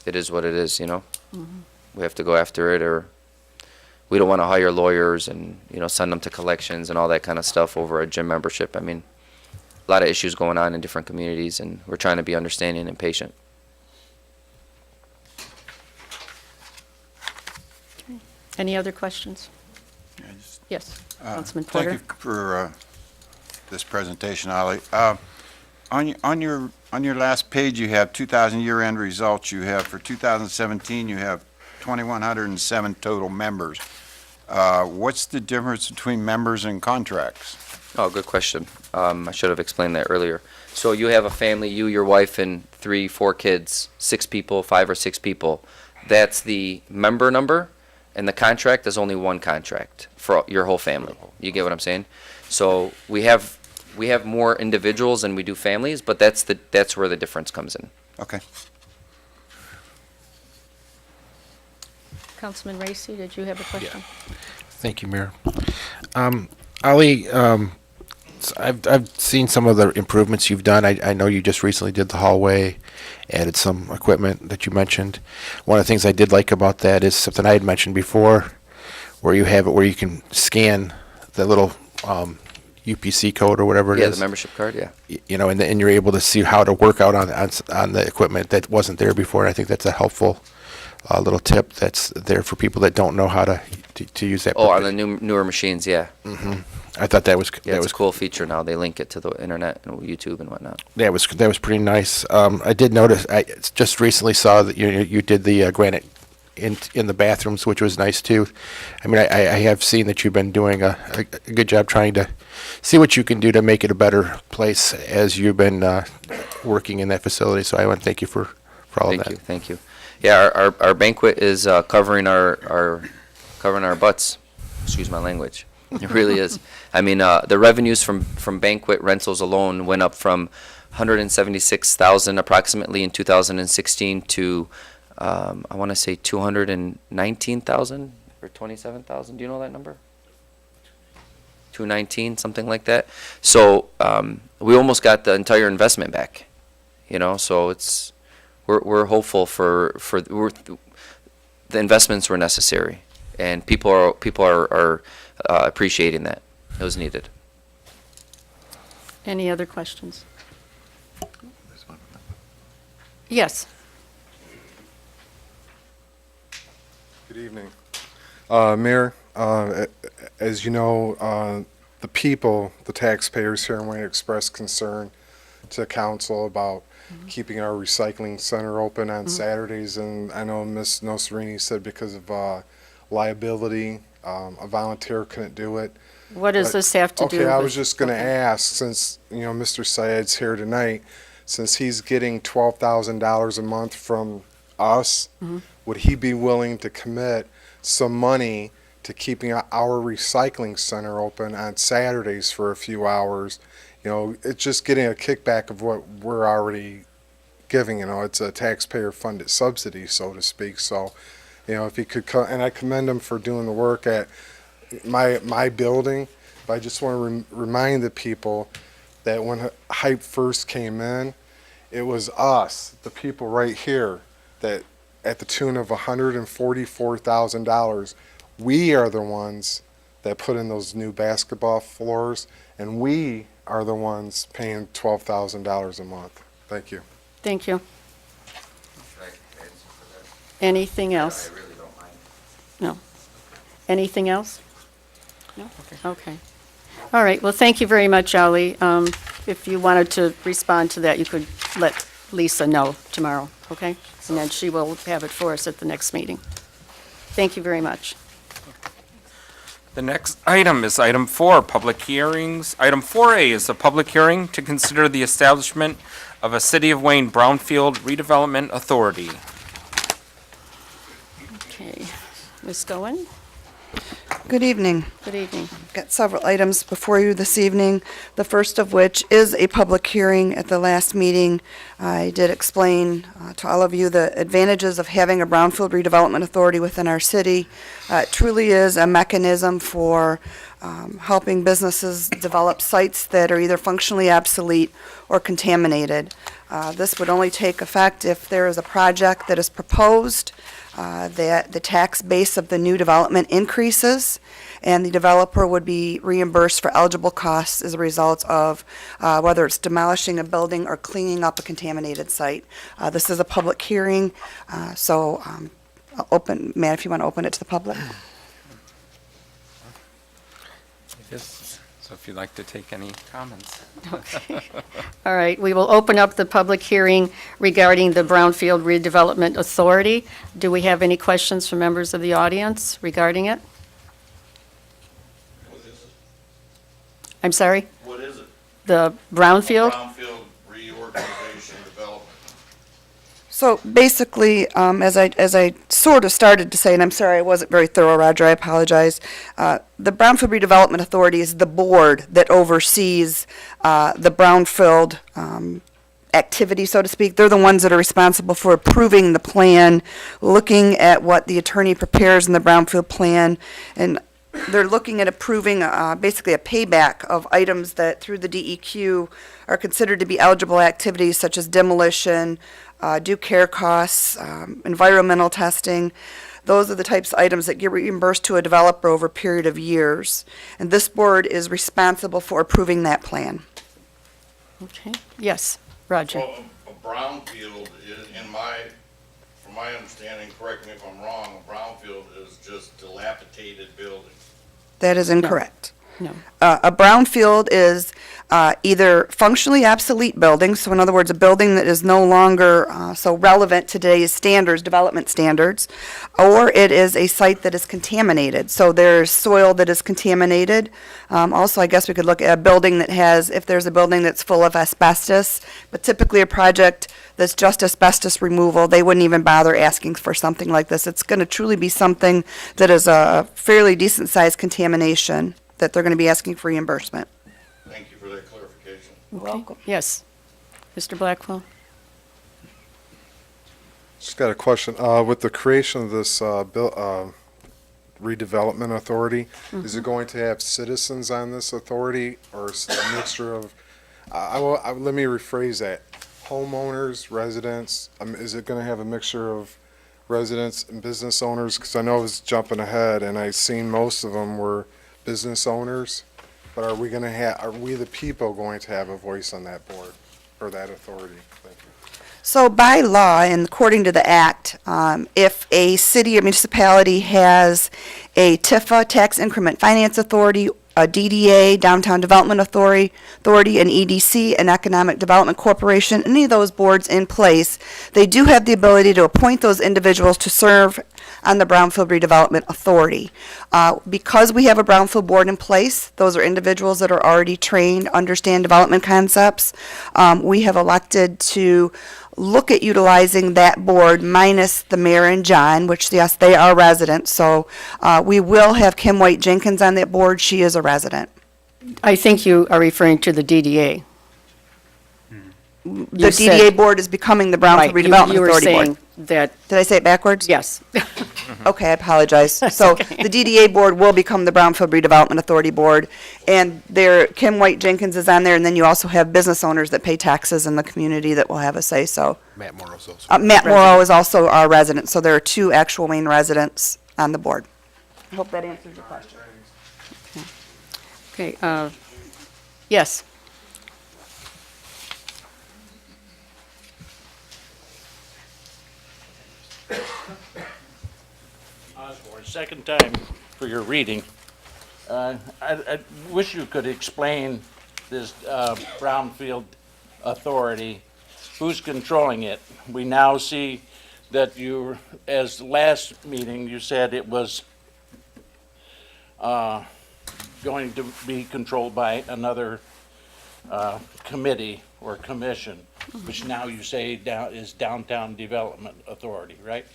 it is what it is, We have to go after it, or we don't want to hire lawyers and, send them to collections and all that kind of stuff over a gym membership. A lot of issues going on in different communities, and we're trying to be understanding and patient. Any other questions? Yes, Councilman Thank Porter. you for this presentation, Ali. On your last page, you have 2000 year-end results. You have for 2017, you have 2,107 total members. What's the difference between members and contracts? Oh, good question. I should have explained that earlier. So you have a family, you, your wife, and 3, 4 kids, 6 people, 5 or 6 people. That's the member number, and the contract is only one contract for your whole family. You get what I'm saying? So we have more individuals than we do families, but that's where the difference comes in. Okay. Councilman Racy, did you have a question? Thank you, Mayor. Ali, I've seen some of the improvements you've done. I know you just recently did the hallway, added some equipment that you mentioned. One of the things I did like about that is something I had mentioned before, where you have it where you can scan the little UPC code or whatever it is. Yeah, the membership card, yeah. And you're able to see how to work out on the equipment that wasn't there before. And I think that's a helpful little tip that's there for people that don't know how to use that. Oh, on the newer machines, yeah. Mm-hmm. I thought that was Yeah, it's a cool feature now. They link it to the internet and YouTube and whatnot. That was pretty nice. I did notice. I just recently saw that you did the granite in the bathrooms, which was nice too. I have seen that you've been doing a good job trying to see what you can do to make it a better place as you've been working in that facility. So I want to thank you for all of that. Thank you. Yeah, our banquet is covering our butts. Excuse my language. It really is. I mean, the revenues from banquet rentals alone went up from 176,000 approximately in 2016 to, I want to say 219,000 or 27,000. Do you know that number? 219, something like that. So we almost got the entire investment back. You know, so we're hopeful for the investments were necessary, and people are appreciating that. It was needed. Any other questions? Yes. Good evening. Mayor, as you know, the people, the taxpayers here in Wayne expressed concern to council about keeping our recycling center open on Saturdays, and I know Ms. Noserini said because of liability, a volunteer couldn't do it. What does this have to do with? Okay, I was just going to ask, since, Mr. Syed's here tonight, since he's getting $12,000 a month from us, would he be willing to commit some money to keeping our recycling center open on Saturdays for a few hours? It's just getting a kickback of what we're already giving. It's a taxpayer-funded subsidy, so to speak. So, if he could, and I commend him for doing the work at my building. But I just want to remind the people that when Hype first came in, it was us, the people right here, that at the tune of $144,000, we are the ones that put in those new basketball floors, and we are the ones paying $12,000 a month. Thank you. Thank you. Anything else? I really don't mind. No. Anything else? No? Okay. All right, well, thank you very much, Ali. If you wanted to respond to that, you could let Lisa know tomorrow, okay? And then she will have it for us at the next meeting. Thank you very much. The next item is item 4, public hearings. Item 4A is a public hearing to consider the establishment of a City of Wayne Brownfield Redevelopment Authority. Okay. Ms. Goen? Good evening. Good evening. Got several items before you this evening, the first of which is a public hearing. At the last meeting, I did explain to all of you the advantages of having a Brownfield Redevelopment Authority within our city. It truly is a mechanism for helping businesses develop sites that are either functionally obsolete or contaminated. This would only take effect if there is a project that is proposed, that the tax base of the new development increases, and the developer would be reimbursed for eligible costs as a result of whether it's demolishing a building or cleaning up a contaminated site. This is a public hearing, so I'll open, Matt, if you want to open it to the public. Yes. So if you'd like to take any comments. Okay. All right, we will open up the public hearing regarding the Brownfield Redevelopment Authority. Do we have any questions from members of the audience regarding it? I'm sorry? What is it? The Brownfield? Brownfield Reorganization Development. So basically, as I sort of started to say, and I'm sorry I wasn't very thorough, Roger, I apologize. The Brownfield Redevelopment Authority is the board that oversees the Brownfield activity, so to speak. They're the ones that are responsible for approving the plan, looking at what the attorney prepares in the Brownfield plan, and they're looking at approving basically a payback of items that through the DEQ are considered to be eligible activities such as demolition, due care costs, environmental testing. Those are the types of items that get reimbursed to a developer over a period of years. And this board is responsible for approving that plan. Okay, yes, Roger. Well, a brownfield is, from my understanding, correct me if I'm wrong, a brownfield is just dilapidated buildings. That is incorrect. No. A brownfield is either functionally obsolete buildings, so in other words, a building that is no longer so relevant to today's standards, development standards, or it is a site that is contaminated. So there's soil that is contaminated. Also, I guess we could look at a building that has, if there's a building that's full of asbestos, but typically a project that's just asbestos removal, they wouldn't even bother asking for something like this. It's going to truly be something that is a fairly decent-sized contamination that they're going to be asking for reimbursement. Thank you for that clarification. Okay. Yes. Mr. Blackwell? Just got a question. With the creation of this redevelopment authority, is it going to have citizens on this authority, or a mixture of, let me rephrase that, homeowners, residents? Is it going to have a mixture of residents and business owners? Because I know I was jumping ahead, and I seen most of them were business owners. But are we the people going to have a voice on that board, or that authority? Thank you. So by law and according to the act, if a city or municipality has a TIFA, Tax Increment Finance Authority, a DDA, Downtown Development Authority, an EDC, an Economic Development Corporation, any of those boards in place, they do have the ability to appoint those individuals to serve on the Brownfield Redevelopment Authority. Because we have a Brownfield board in place, those are individuals that are already trained, understand development concepts. We have elected to look at utilizing that board minus the mayor and John, which, yes, they are residents. So we will have Kim White Jenkins on that board. She is a resident. I think you are referring to the DDA. The DDA board is becoming the Brownfield Redevelopment You were Authority board. saying that, Did I say it backwards? yes. Okay, I apologize. So the DDA board will become the Brownfield Redevelopment Authority board, and there, Kim White Jenkins is on there, and then you also have business owners that pay taxes in the community that will have a say-so. Matt Morrow's also. Matt Morrow is also our resident, so there are two actual Wayne residents on the board. I hope that answers your question. Okay, yes. Osborne, second time for your reading. I wish you could explain this Brownfield Authority. Who's controlling it? We now see that you, as last meeting, you said it was going to be controlled by another committee or commission, which now you say is Downtown Development Authority, right?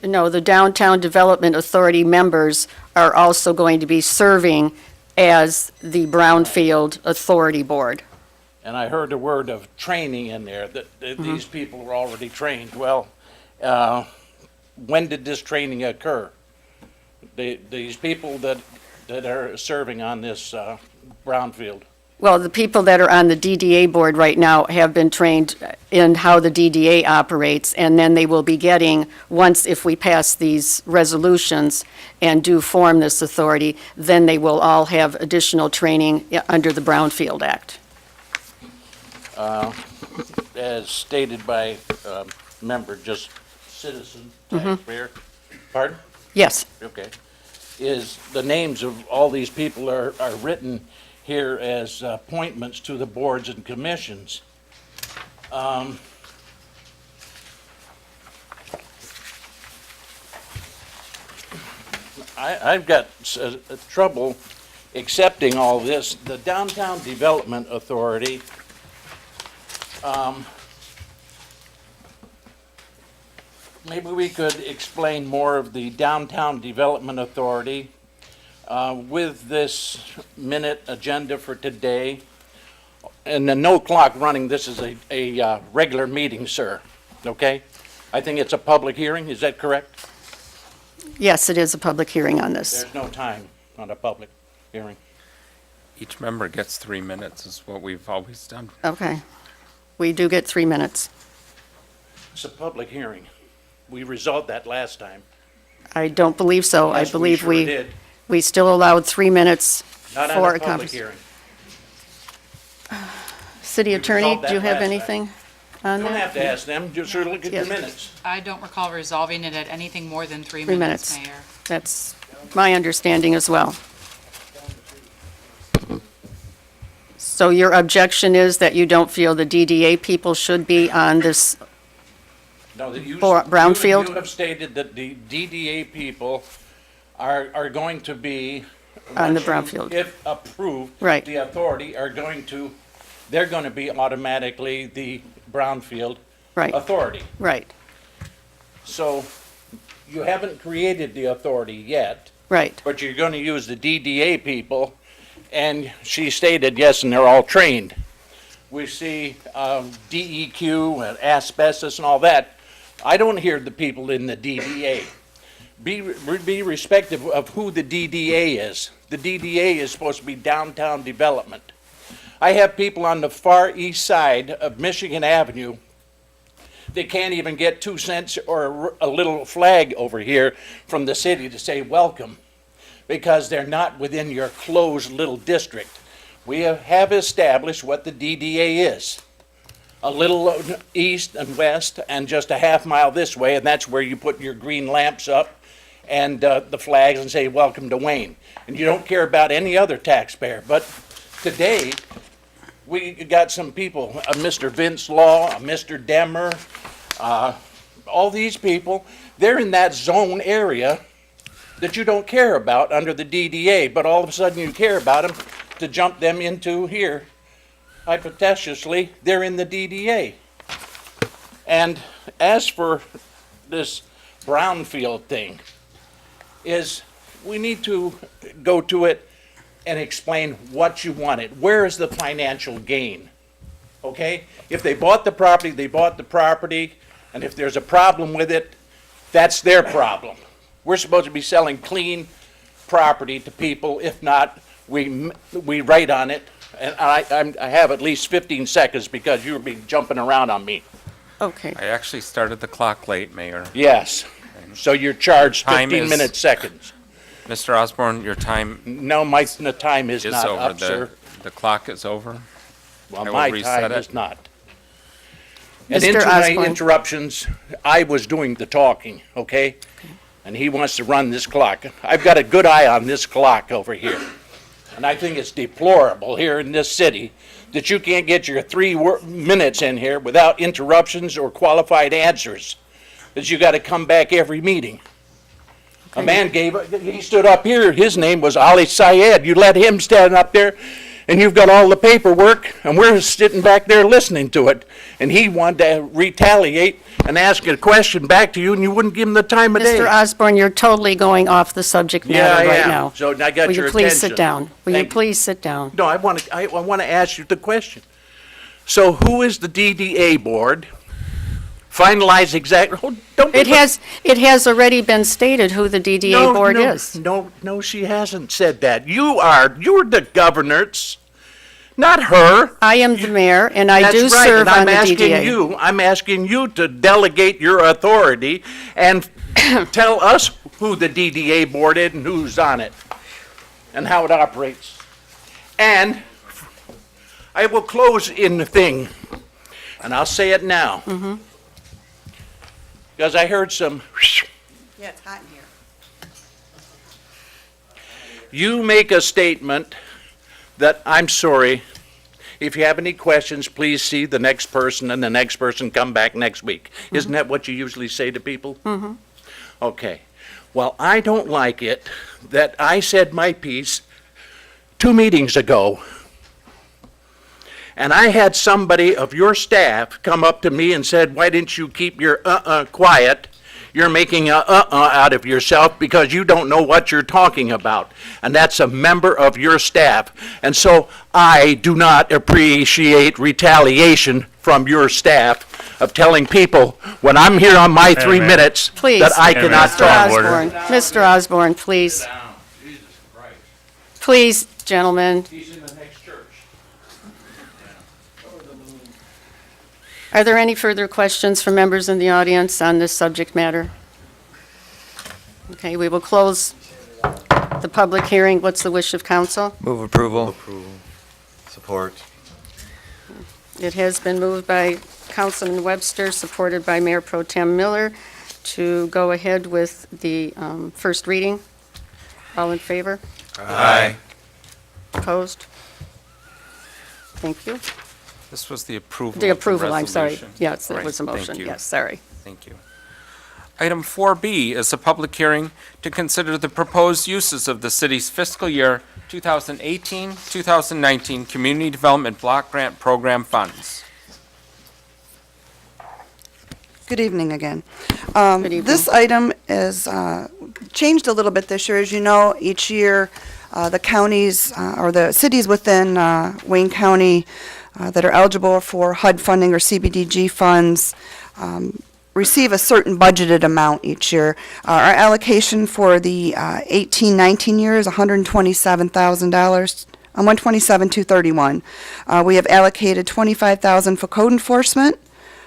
No, the Downtown Development Authority members are also going to be serving as the Brownfield Authority Board. And I heard the word of training in there, that these people were already trained. Well, when did this training occur? These people that are serving on this Brownfield? Well, the people that are on the DDA board right now have been trained in how the DDA operates, and then they will be getting, once if we pass these resolutions and do form this authority, then they will all have additional training under the Brownfield Act. As stated by member, just citizen, taxpayer. Pardon? Yes. Okay. Is the names of all these people are written here as appointments to the boards and commissions. I've got trouble accepting all this. The Downtown Development Authority, maybe we could explain more of the Downtown Development Authority with this minute agenda for today. And the no clock running, this is a regular meeting, sir, okay? I think it's a public hearing, is that correct? Yes, it is a public hearing on this. There's no time on a public hearing. Each member gets 3 minutes is what we've always done. Okay. We do get 3 minutes. It's a public hearing. We resolved that last time. I don't believe so. I Yes, believe sure did. we still allowed 3 minutes Not for on a a public conversation. hearing. City Attorney, resolved do you that have last time. anything on You that? don't have to ask them, just sure look at your Yes. minutes. I don't recall resolving it at anything more than 3 3 minutes, minutes. Mayor. That's my understanding as well. So your objection is that you don't feel the DDA people should be on this, No, that you. Brownfield? You have stated that the DDA people are going to be. On the once you- Brownfield. If approved. Right. The authority are going to, they're going to be automatically the Brownfield. Right. Authority. right. So you haven't created the authority yet. Right. but you're going to use the DDA people, and she stated, yes, and they're all trained. We see DEQ and asbestos and all that. I don't hear the people in the DDA. Be respectful of who the DDA is. The DDA is supposed to be downtown development. I have people on the far east side of Michigan Avenue. They can't even get 2 cents or a little flag over here from the city to say welcome, because they're not within your closed little district. We have established what the DDA is. A little east and west and just a half mile this way, and that's where you put your green lamps up and the flags and say, welcome to Wayne. And you don't care about any other taxpayer. But today, we got some people, a Mr. Vince Law, a Mr. Demmer, all these people, they're in that zone area that you don't care about under the DDA, but all of a sudden you care about them to jump them into here. Hypothetically, they're in the DDA. And as for this brownfield thing, is we need to go to it and explain what you wanted. Where is the financial gain? Okay? If they bought the property, they bought the property, and if there's a problem with it, that's their problem. We're supposed to be selling clean property to people. If not, we write on it. And I have at least 15 seconds because you've been jumping around on me. Okay. I actually started the clock late, Mayor. Yes. So you're charged Time 15 is- minutes seconds. Mr. Osborne, your time No, the time is is not over. up, sir. The clock is over. I Well, will my reset time it. is not. And Mr. into my Osborne. interruptions, I was doing the talking, okay? And he wants to run this clock. I've got a good eye on this clock over here. And I think it's deplorable here in this city that you can't get your 3 minutes in here without interruptions or qualified answers. That you got to come back every meeting. A man he stood up here, his name was Ali Syed. You let him stand up there, and you've got all the paperwork, and we're sitting back there listening to it. And he wanted to retaliate and ask a question back to you, and you wouldn't give him the time of day. Mr. Osborne, you're totally going off the subject matter I right am. now. So I got Will your you please attention. sit down? Will you Thank you. please sit down? No, I want to ask you the question. So who is the DDA board? Finalize exactly. It has already been stated who the DDA board is. No, she hasn't said that. You're the governors, not her. I am the mayor, and I do That's right, serve and on the DDA. I'm asking you to delegate your authority and tell us who the DDA board is and who's on it and how it operates. And I will close in the thing, and I'll say it now. Because I heard some, Yeah, it's hot in here. you make a statement that, I'm sorry, if you have any questions, please see the next person, and the next person come back next week. Isn't that what you usually say to people? Okay. Well, I don't like it that I said my piece 2 meetings ago, and I had somebody of your staff come up to me and said, why didn't you keep your quiet? You're making a out of yourself because you don't know what you're talking about. And that's a member of your staff. And so I do not appreciate retaliation from your staff of telling people when I'm here on my 3 minutes Please. that I cannot Mr. talk. Osborne, Mr. Osborne, please. Please, gentlemen. He's in the next church. Are there any further questions from members in the audience on this subject matter? Okay, we will close the public hearing. What's the wish of council? Move approval. Support. It has been moved by Councilman Webster, supported by Mayor Pro Tem Miller, to go ahead with the first reading. All in favor? Aye. Opposed? Thank you. This was the approval. The of approval, I'm sorry. resolution. Yes, it Right, was a thank motion. you. Yes, sorry. Thank you. Item 4B is a public hearing to consider the proposed uses of the city's fiscal year 2018-2019 Community Development Block Grant Program funds. Good evening again. evening. This item is changed a little bit this year. As you know, each year, the counties or the cities within Wayne County that are eligible for HUD funding or CBDG funds receive a certain budgeted amount each year. Our allocation for the 18-19 year is $127,000. $127,231. We have allocated $25,000 for code enforcement,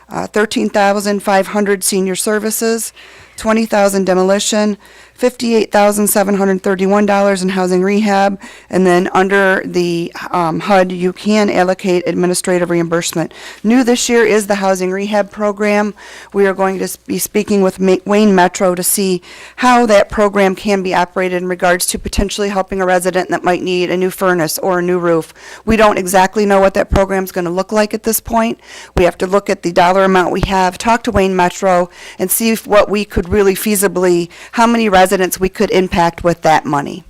$13,500 senior services, $20,000 demolition, $58,731 in housing rehab, and then under the HUD, you can allocate administrative reimbursement. New this year is the housing rehab program. We are going to be speaking with Wayne Metro to see how that program can be operated in regards to potentially helping a resident that might need a new furnace or a new roof. We don't exactly know what that program is going to look like at this point. We have to look at the dollar amount we have, talk to Wayne Metro, and see if what we could really feasibly, how many residents we could impact with that money.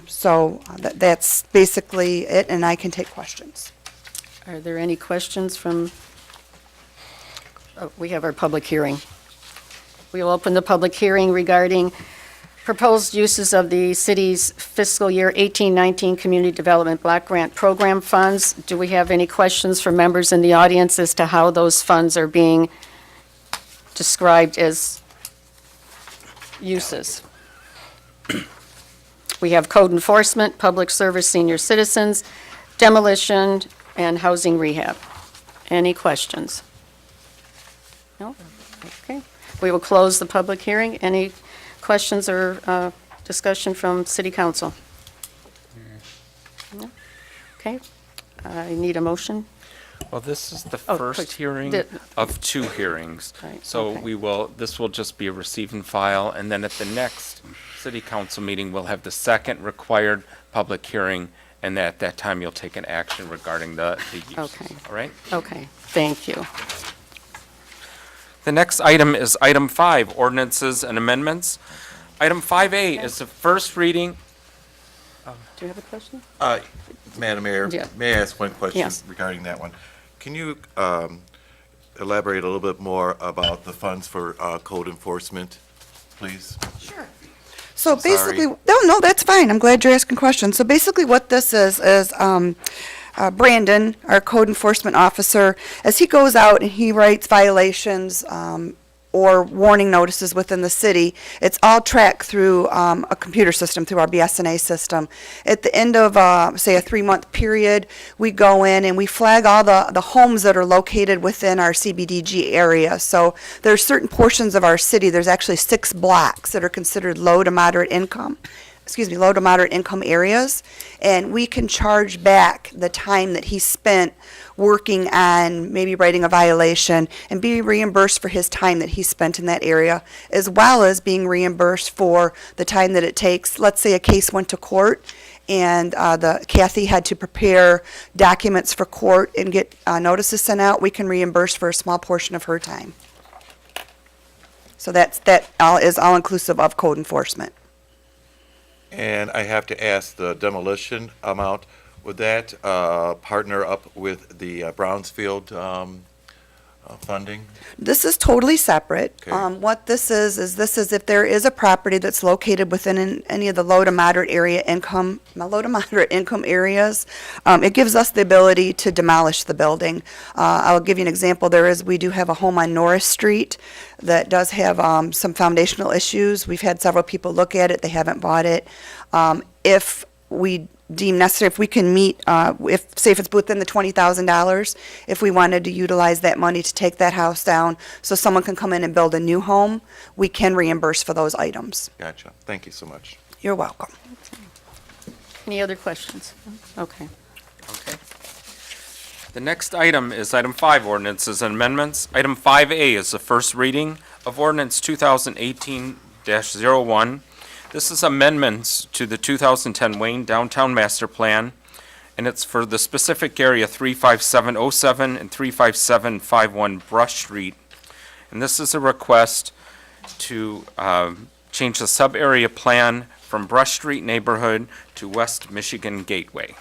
So that's basically it, and I can take questions. Are there any questions from, we have our public hearing. We will open the public hearing regarding proposed uses of the city's fiscal year 18-19 Community Development Block Grant Program funds. Do we have any questions from members in the audience as to how those funds are being described as uses? We have code enforcement, public service, senior citizens, demolition, and housing rehab. Any questions? No? Okay. We will close the public hearing. Any questions or discussion from city council? No? Okay. I need a motion. Well, this is the Oh, first quick. hearing of two hearings. Right, So okay. this will just be a receive and file, and then at the next city council meeting, we'll have the second required public hearing, and at that time, you'll take an action regarding the use. Okay. All right? Okay, thank you. The next item is item 5, ordinances and amendments. Item 5A is the first reading. Do you have a question? Madam Mayor, Yeah. may I ask one question Yes. regarding that one? Can you elaborate a little bit more about the funds for code enforcement, please? So I'm sorry. basically, no, that's fine. I'm glad you're asking questions. So basically what this is Brandon, our code enforcement officer, as he goes out and he writes violations or warning notices within the city, it's all tracked through a computer system, through our BSNA system. At the end of, say, a 3-month period, we go in and we flag all the homes that are located within our CBDG area. So there's certain portions of our city, there's actually 6 blocks that are considered low to moderate income areas, and we can charge back the time that he spent working on maybe writing a violation and be reimbursed for his time that he spent in that area, as well as being reimbursed for the time that it takes. Let's say a case went to court and Kathy had to prepare documents for court and get notices sent out, we can reimburse for a small portion of her time. So that is all inclusive of code enforcement. And I have to ask the demolition amount, would that partner up with the Brownsfield funding? This is totally separate. Okay. What this is if there is a property that's located within any of the low to moderate income areas, it gives us the ability to demolish the building. I'll give you an example. We do have a home on Norris Street that does have some foundational issues. We've had several people look at it. They haven't bought it. If we deem necessary, if we can meet, if it's within the $20,000, if we wanted to utilize that money to take that house down so someone can come in and build a new home, we can reimburse for those items. Gotcha. Thank you so much. You're welcome. Any other questions? Okay. The next item is item 5, ordinances and amendments. Item 5A is the first reading of ordinance 2018-01. This is amendments to the 2010 Wayne Downtown Master Plan, and it's for the specific area 35707 and 35751 Brush Street. And this is a request to change the sub-area plan from Brush Street neighborhood to West Michigan Gateway.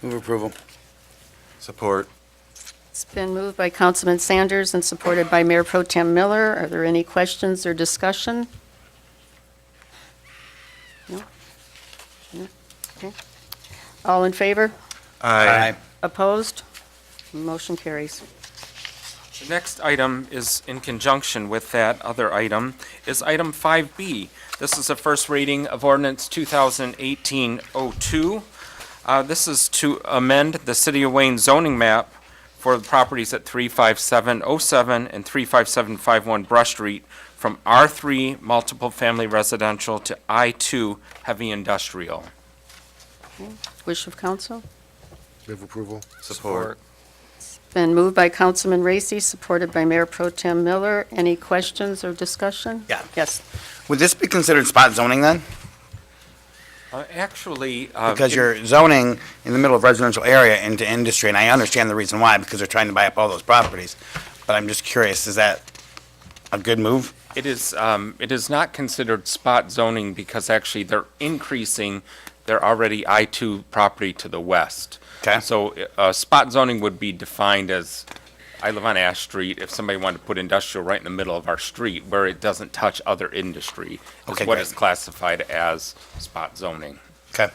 Move approval. Support. It's been moved by Councilman Sanders and supported by Mayor Pro Tem Miller. Are there any questions or discussion? No? No? Okay. All in favor? Aye. Opposed? Motion carries. The next item is in conjunction with that other item, is item 5B. This is a first reading of ordinance 2018-02. This is to amend the City of Wayne zoning map for the properties at 35707 and 35751 Brush Street from R3 multiple family residential to I2 heavy industrial. Wish of council? Move approval. Support. Been moved by Councilman Racy, supported by Mayor Pro Tem Miller. Any questions or discussion? Yeah. Yes. Would this be considered spot zoning then? Actually, Because you're zoning in the middle of residential area into industry, and I understand the reason why, because they're trying to buy up all those properties. But I'm just curious, is that a good move? it is not considered spot zoning because actually they're increasing their already I2 property to the west. Okay. So spot zoning would be defined as, I live on Ash Street, if somebody wanted to put industrial right in the middle of our street where it doesn't touch other industry, is Okay, what great. is classified as spot zoning. Okay.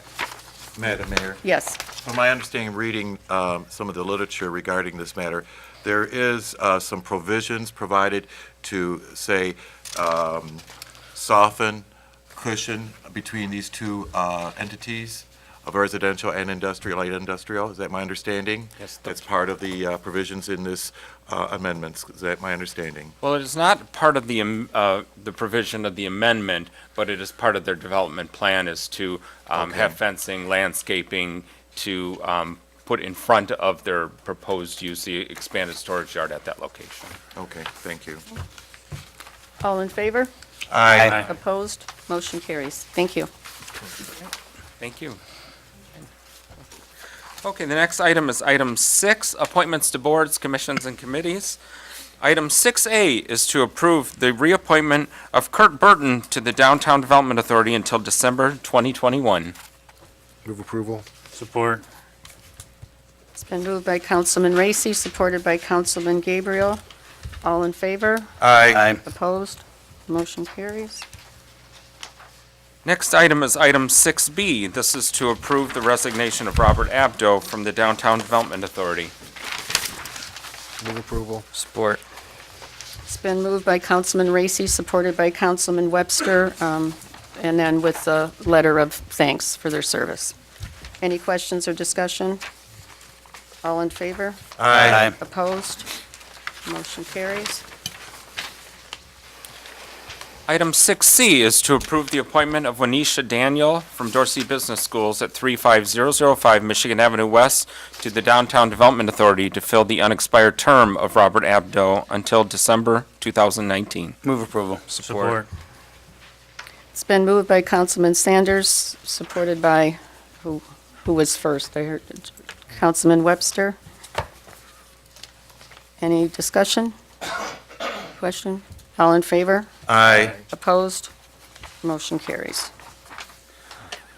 Madam Mayor, Yes. from my understanding, reading some of the literature regarding this matter, there is some provisions provided to, say, soften, cushion between these two entities of residential and industrial, light industrial. Is that my understanding? Yes, That's part of the provisions in this amendments. Is that my understanding? Well, it is not part of the provision of the amendment, but it is part of their development plan is to have fencing, landscaping, to put in front of their proposed use, the expanded storage yard at that location. Okay, thank you. All in favor? Aye. Opposed? Motion carries. Thank you. Thank you. Okay, the next item is item 6, appointments to boards, commissions, and committees. Item 6A is to approve the reappointment of Kurt Burton to the Downtown Development Authority until December 2021. Move approval. Support. It's been moved by Councilman Racy, supported by Councilman Gabriel. All in favor? Aye. Opposed? Motion carries. Next item is item 6B. This is to approve the resignation of Robert Abdo from the Downtown Development Authority. Move approval. Support. It's been moved by Councilman Racy, supported by Councilman Webster, and then with a letter of thanks for their service. Any questions or discussion? All in favor? Aye. Opposed? Motion carries. Item 6C is to approve the appointment of Wanisha Daniel from Dorsey Business Schools at 35005 Michigan Avenue West to the Downtown Development Authority to fill the unexpired term of Robert Abdo until December 2019. Move approval. Support. It's been moved by Councilman Sanders, supported by, who was first? I heard Councilman Webster. Any discussion? Question? All in favor? Aye. Opposed? Motion carries.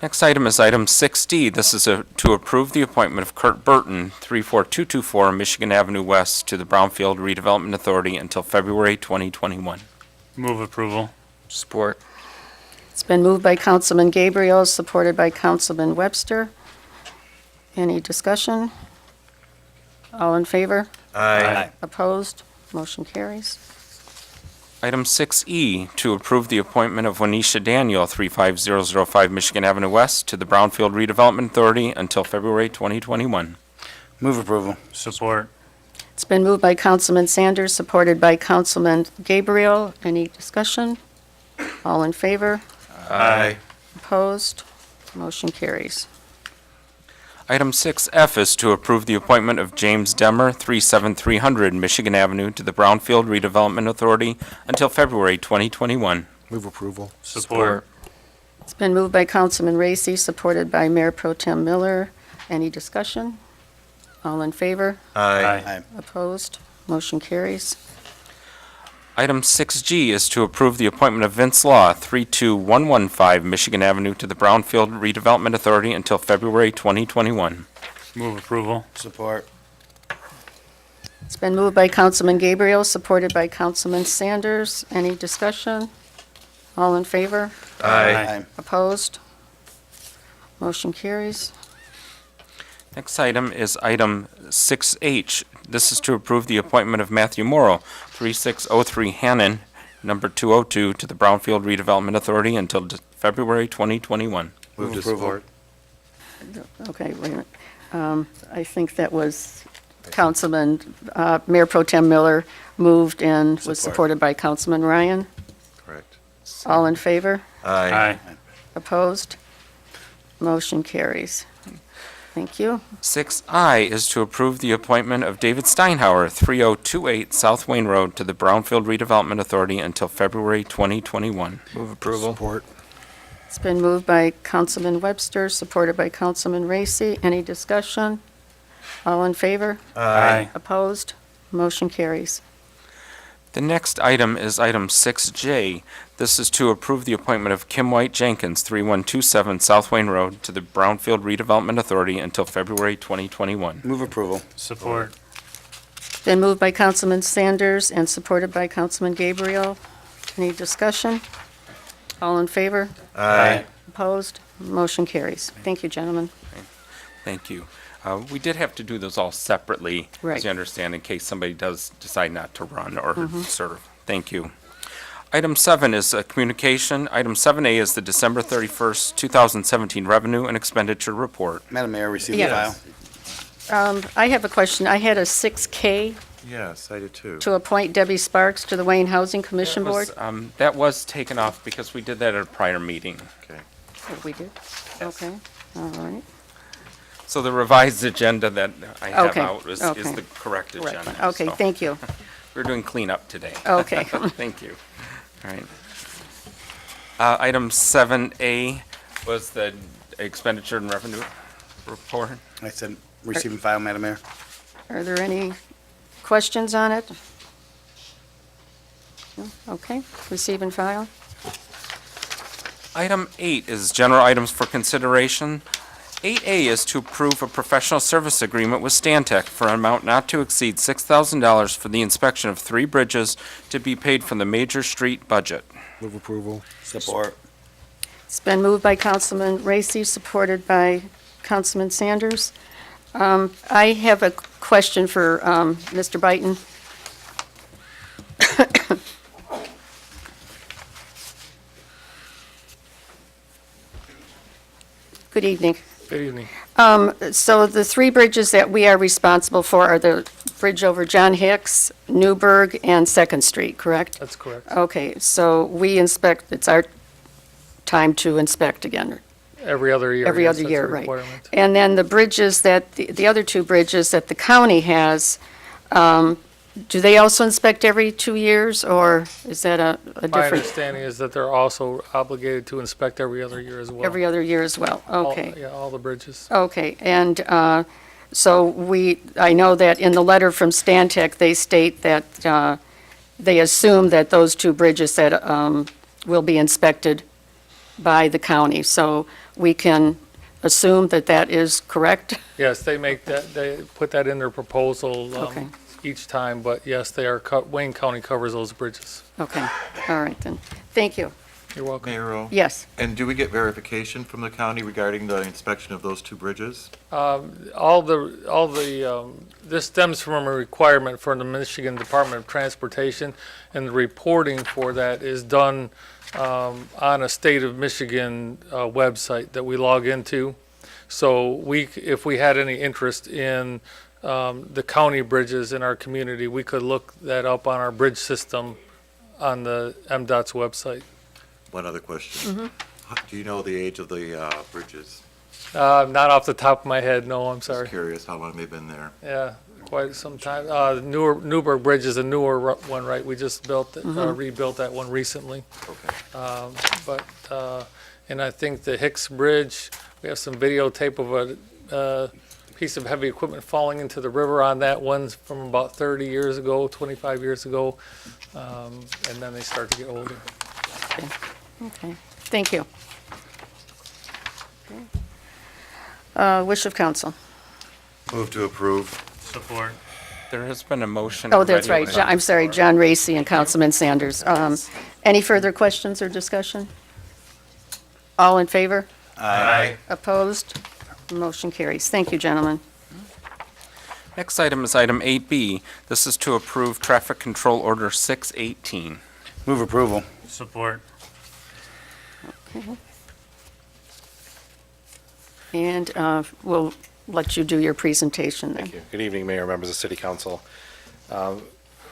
Next item is item 6D. This is to approve the appointment of Kurt Burton, 34224 Michigan Avenue West, to the Brownfield Redevelopment Authority until February 2021. Move approval. Support. It's been moved by Councilman Gabriel, supported by Councilman Webster. Any discussion? All in favor? Aye. Opposed? Motion carries. Item 6E, to approve the appointment of Wanisha Daniel, 35005 Michigan Avenue West, to the Brownfield Redevelopment Authority until February 2021. Move approval. Support. It's been moved by Councilman Sanders, supported by Councilman Gabriel. Any discussion? All in favor? Aye. Opposed? Motion carries. Item 6F is to approve the appointment of James Demmer, 37300 Michigan Avenue, to the Brownfield Redevelopment Authority until February 2021. Move approval. Support. It's been moved by Councilman Racy, supported by Mayor Pro Tem Miller. Any discussion? All in favor? Aye. Opposed? Motion carries. Item 6G is to approve the appointment of Vince Law, 32115 Michigan Avenue, to the Brownfield Redevelopment Authority until February 2021. Move approval. Support. It's been moved by Councilman Gabriel, supported by Councilman Sanders. Any discussion? All in favor? Aye. Opposed? Motion carries. Next item is item 6H. This is to approve the appointment of Matthew Morrow, 3603 Hannon, number 202, to the Brownfield Redevelopment Authority until February 2021. Move to support. Okay, wait a minute. I think that was Councilman, Mayor Pro Tem Miller moved and was Support. supported by Councilman Ryan. Correct. All in favor? Aye. Opposed? Motion carries. Thank you. 6I is to approve the appointment of David Steinhauer, 3028 South Wayne Road, to the Brownfield Redevelopment Authority until February 2021. Move approval. Support. It's been moved by Councilman Webster, supported by Councilman Racy. Any discussion? All in favor? Aye. Opposed? Motion carries. The next item is item 6J. This is to approve the appointment of Kim White Jenkins, 3127 South Wayne Road, to the Brownfield Redevelopment Authority until February 2021. Move approval. Support. Been moved by Councilman Sanders and supported by Councilman Gabriel. Any discussion? All in favor? Aye. Opposed? Motion carries. Thank you, gentlemen. Thank you. We did have to do those all separately, Right. as you understand, in case somebody does decide not to run or serve. Thank you. Item 7 is communication. Item 7A is the December 31st, 2017 Revenue and Expenditure Report. Madam Mayor, receive the Yeah. file. I have a question. I had a 6K Yes, I do too. to appoint Debbie Sparks to the Wayne Housing Commission Board. That was taken off because we did that at a prior meeting. Okay. Oh, we did? Okay, all right. So the revised agenda that I have Okay, out is okay. the correct Right. agenda. Okay, so. thank you. We're doing cleanup today. Okay. Thank you. All right. Item 7A was the expenditure and revenue report. I said, receive and file, Madam Mayor. Are there any questions on it? No? Okay, receive and file. Item 8 is general items for consideration. 8A is to approve a professional service agreement with Stantec for an amount not to exceed $6,000 for the inspection of 3 bridges to be paid from the major street budget. Move approval. Support. It's been moved by Councilman Racy, supported by Councilman Sanders. I have a question for Mr. Byton. Good evening. Good evening. So the 3 bridges that we are responsible for are the bridge over John Hicks, Newburgh, and Second Street, correct? That's correct. Okay, so we inspect, it's our time to inspect again. Every other year. Every yes, other that's a year, right. requirement. And then the bridges that, the other 2 bridges that the county has, do they also inspect every 2 years, or is that a My different? understanding is that they're also obligated to inspect every other year as well. Every other year as well, All- okay. Yeah, all the bridges. Okay, and so I know that in the letter from Stantec, they state that they assume that those 2 bridges that will be inspected by the county. So we can assume that that is correct? Yes, they make that, they put that in their proposal Okay. each time, but yes, they are, Wayne County covers those bridges. Okay, all right then. Thank you. You're welcome. Mayor Rowe? Yes. And do we get verification from the county regarding the inspection of those 2 bridges? This stems from a requirement from the Michigan Department of Transportation, and the reporting for that is done on a State of Michigan website that we log into. So if we had any interest in the county bridges in our community, we could look that up on our bridge system on the MDOT's website. One other question. Do you know the age of the bridges? Not off the top of my head, no, I'm sorry. Just curious how long they've been there. Yeah, quite some time. Newburgh Bridge is a newer one, right? We just rebuilt that one recently. Okay. And I think the Hicks Bridge, we have some videotape of a piece of heavy equipment falling into the river on that one from about 30 years ago, 25 years ago. And then they start to get older. Okay, thank you. Wish of council. Move to approve. Support. There has been a motion. Oh, that's already. right. I'm sorry, John Racy and Councilman Sanders. Any further questions or discussion? All in favor? Aye. Opposed? Motion carries. Thank you, gentlemen. Next item is item 8B. This is to approve Traffic Control Order 618. Move approval. Support. Okay. And we'll let you do your presentation then. Thank you. Good evening, Mayor, members of City Council.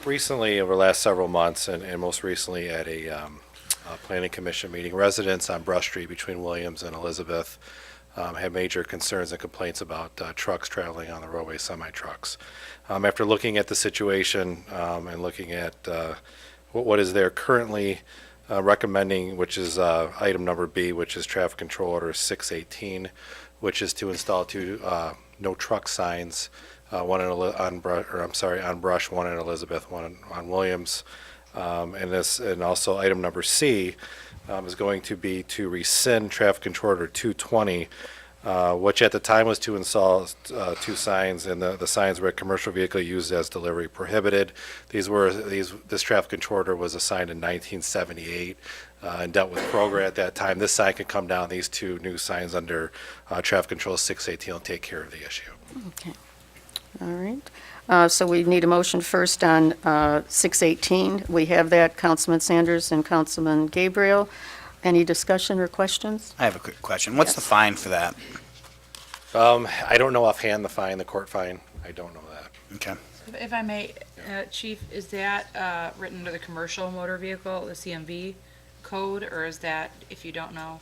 Recently, over the last several months, and most recently at a Planning Commission meeting, residents on Brush Street between Williams and Elizabeth had major concerns and complaints about trucks traveling on the roadway, semi-trucks. After looking at the situation and looking at what is there currently, recommending, which is item number B, which is Traffic Control Order 618, which is to install two no truck signs, one on Brush, one in Elizabeth, one on Williams. And also item number C is going to be to rescind Traffic Control Order 220, which at the time was to install two signs, and the signs were commercial vehicle used as delivery prohibited. This traffic control order was assigned in 1978 and dealt with Kroger at that time. This sign can come down. These two new signs under Traffic Control 618 will take care of the issue. Okay. All right. So we need a motion first on 618. We have that, Councilman Sanders and Councilman Gabriel. Any discussion or questions? I have a quick question. What's the fine for that? I don't know offhand the court fine. I don't know that. Okay. If I may, Chief, is that written under the commercial motor vehicle, the CMV code, or is that, if you don't know?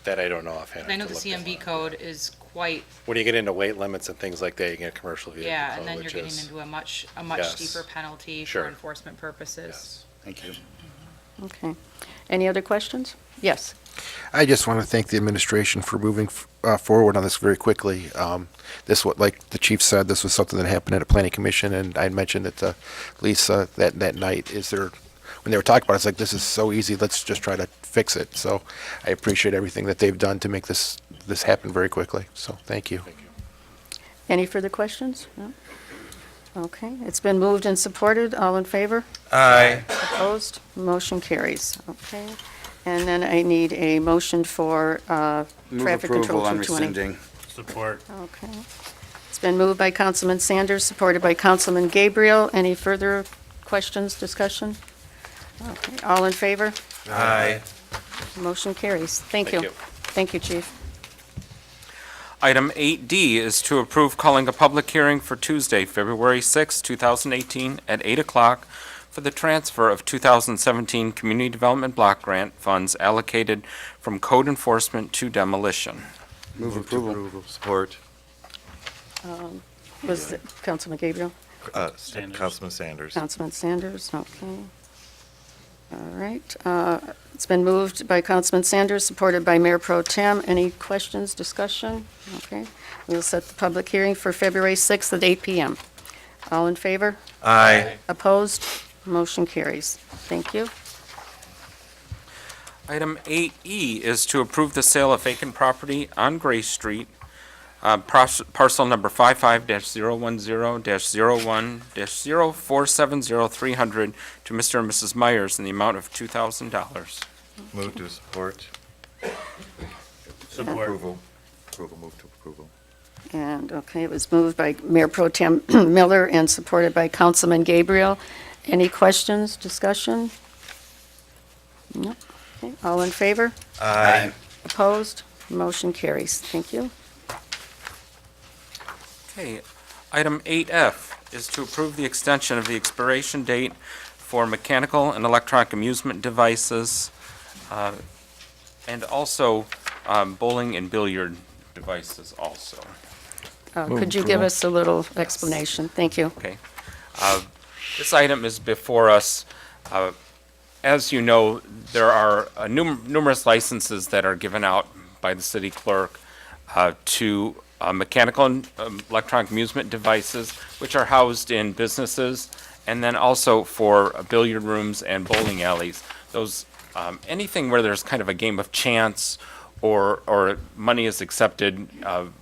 That I don't know offhand. I know the CMV code is quite, When you get into weight limits and things like that, you get a commercial vehicle yeah, code, and then you're which getting is- into a much Yes. steeper penalty Sure. for enforcement purposes. Yes. Thank you. Okay. Any other questions? Yes. I just want to thank the administration for moving forward on this very quickly. This, what like the chief said, this was something that happened at a planning commission, and I mentioned it to Lisa that night. When they were talking about it, it's like, this is so easy, let's just try to fix it. So I appreciate everything that they've done to make this happen very quickly. So thank you. Any further questions? No? Okay. It's been moved and supported. All in favor? Aye. Opposed? Motion carries. Okay. And then I need a motion for Move traffic approval control on 220. rescinding. Support. Okay. It's been moved by Councilman Sanders, supported by Councilman Gabriel. Any further questions, discussion? Okay. All in favor? Aye. Motion carries. Thank you. Thank you. Thank you, Chief. Item 8D is to approve calling a public hearing for Tuesday, February 6, 2018, at 8 o'clock for the transfer of 2017 Community Development Block Grant funds allocated from code enforcement to demolition. Move approval. Support. Was it Councilman Gabriel? Councilman Sanders. Councilman Sanders, okay. All right. It's been moved by Councilman Sanders, supported by Mayor Pro Tem. Any questions, discussion? Okay. We'll set the public hearing for February 6th at 8 p.m. All in favor? Aye. Opposed? Motion carries. Thank you. Item 8E is to approve the sale of vacant property on Gray Street, parcel number 55-01-01-0470-300 to Mr. and Mrs. Myers in the amount of $2,000. Move to support. Support. Approval. Approval, move to approval. And, okay, it was moved by Mayor Pro Tem Miller and supported by Councilman Gabriel. Any questions, discussion? No. Okay. All in favor? Aye. Opposed? Motion carries. Thank you. Okay, item 8F is to approve the extension of the expiration date for mechanical and electronic amusement devices, and also bowling and billiard devices also. Could you give us a little explanation? Thank you. Okay. This item is before us. As you know, there are numerous licenses that are given out by the city clerk to mechanical and electronic amusement devices, which are housed in businesses, and then also for billiard rooms and bowling alleys. Those, anything where there's kind of a game of chance or money is accepted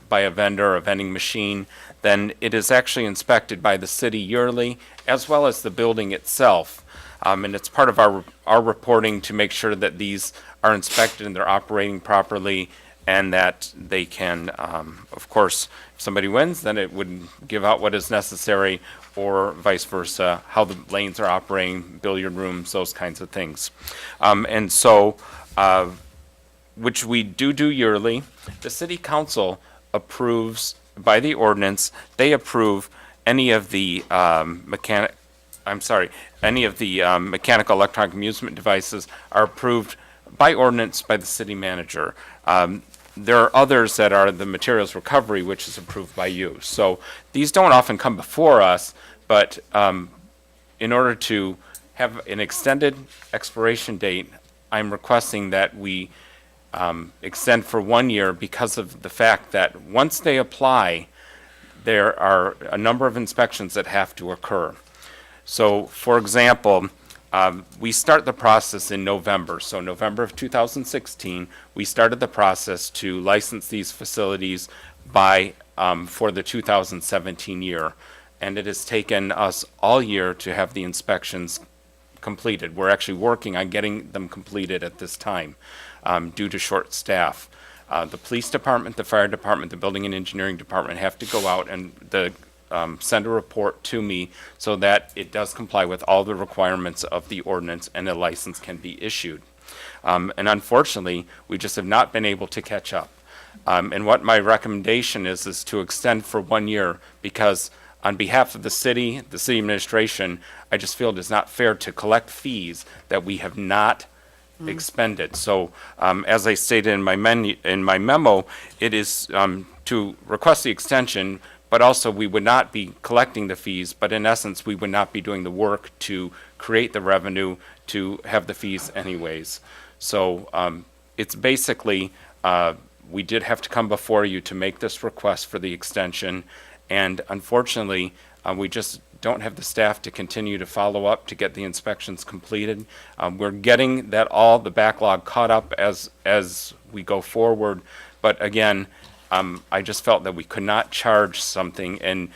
by a vendor, a vending machine, then it is actually inspected by the city yearly, as well as the building itself. And it's part of our reporting to make sure that these are inspected and they're operating properly, and that they can, of course, if somebody wins, then it would give out what is necessary, or vice versa, how the lanes are operating, billiard rooms, those kinds of things. And so, which we do yearly, the city council approves, by the ordinance, they approve any of the mechanical electronic amusement devices are approved by ordinance by the city manager. There are others that are the materials recovery, which is approved by you. So these don't often come before us, but in order to have an extended expiration date, I'm requesting that we extend for 1 year because of the fact that once they apply, there are a number of inspections that have to occur. So, for example, we start the process in November. So November of 2016, we started the process to license these facilities by for the 2017 year. And it has taken us all year to have the inspections completed. We're actually working on getting them completed at this time due to short staff. The police department, the fire department, the building and engineering department have to go out and send a report to me so that it does comply with all the requirements of the ordinance and a license can be issued. And unfortunately, we just have not been able to catch up. And what my recommendation is to extend for 1 year, because on behalf of the city administration, I just feel it is not fair to collect fees that we have not expended. So, as I stated in my memo, it is to request the extension, but also we would not be collecting the fees, but in essence, we would not be doing the work to create the revenue to have the fees anyways. So, it's basically, we did have to come before you to make this request for the extension, and unfortunately, we just don't have the staff to continue to follow up to get the inspections completed. We're getting the backlog caught up as we go forward, but again, I just felt that we could not charge something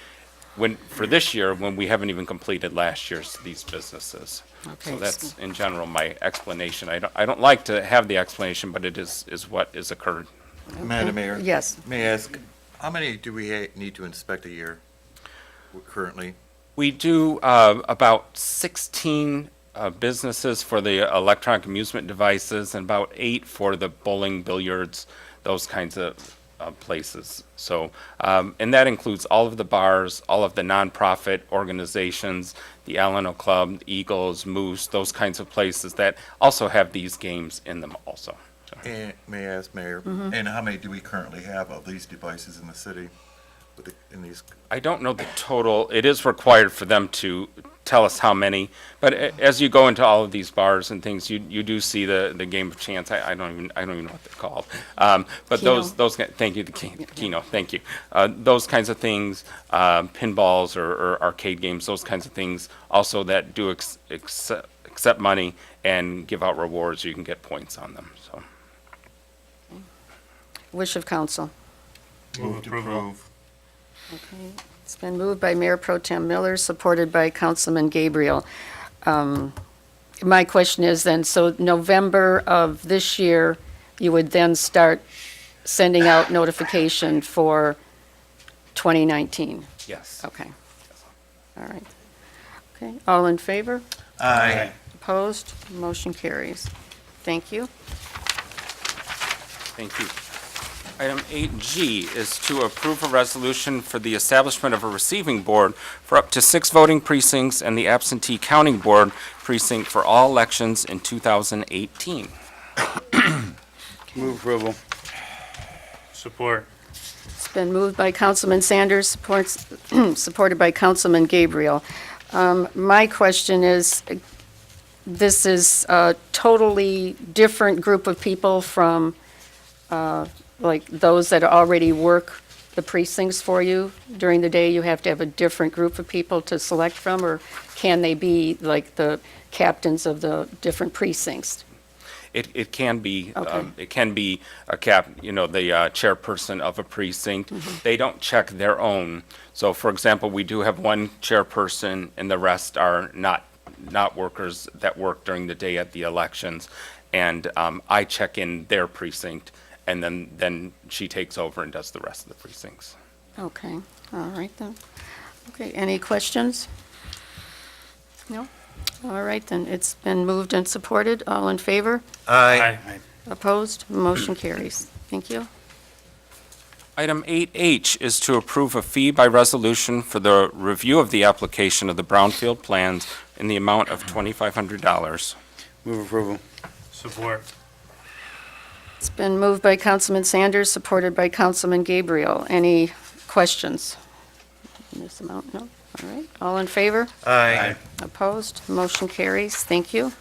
for this year when we haven't even completed last year's these businesses. Okay. So that's in general my explanation. I don't like to have the explanation, but it is what has occurred. Madam Mayor? Yes. May I ask, how many do we need to inspect a year currently? We do about 16 businesses for the electronic amusement devices and about 8 for the bowling, billiards, those kinds of places. So, and that includes all of the bars, all of the nonprofit organizations, the Alano Club, Eagles, Moose, those kinds of places that also have these games in them also. And may I ask, Mayor, and how many do we currently have of these devices in the city? In these? I don't know the total. It is required for them to tell us how many, but as you go into all of these bars and things, you do see the game of chance. I don't even know what they're called. But Keno. those thank you, the Keno, thank you. Those kinds of things, pinballs or arcade games, those kinds of things, also that do accept money and give out rewards. You can get points on them. So. Wish of council. Move to approve. Okay. It's been moved by Mayor Pro Tem Miller, supported by Councilman Gabriel. My question is then, so November of this year, you would then start sending out notification for 2019? Yes. Okay. All right. Okay, all in favor? Aye. Opposed? Motion carries. Thank you. Thank you. Item 8G is to approve a resolution for the establishment of a receiving board for up to 6 voting precincts and the absentee counting board precinct for all elections in 2018. Move approval. Support. It's been moved by Councilman Sanders, supported by Councilman Gabriel. My question is, this is a totally different group of people from like those that already work the precincts for you during the day? You have to have a different group of people to select from, or can they be like the captains of the different precincts? it can be, Okay. it can be a the chairperson of a precinct. Mm-hmm. They don't check their own. So for example, we do have one chairperson and the rest are not workers that work during the day at the elections. And I check in their precinct and then she takes over and does the rest of the precincts. Okay, all right then. Okay, any questions? No? All right then, it's been moved and supported. All in favor? Aye. Opposed? Motion carries. Thank you. Item 8H is to approve a fee by resolution for the review of the application of the brownfield plans in the amount of $2,500. Move approval. Support. It's been moved by Councilman Sanders, supported by Councilman Gabriel. Any questions? on this amount? No? All right. All in favor? Aye. Opposed? Motion carries. Thank you.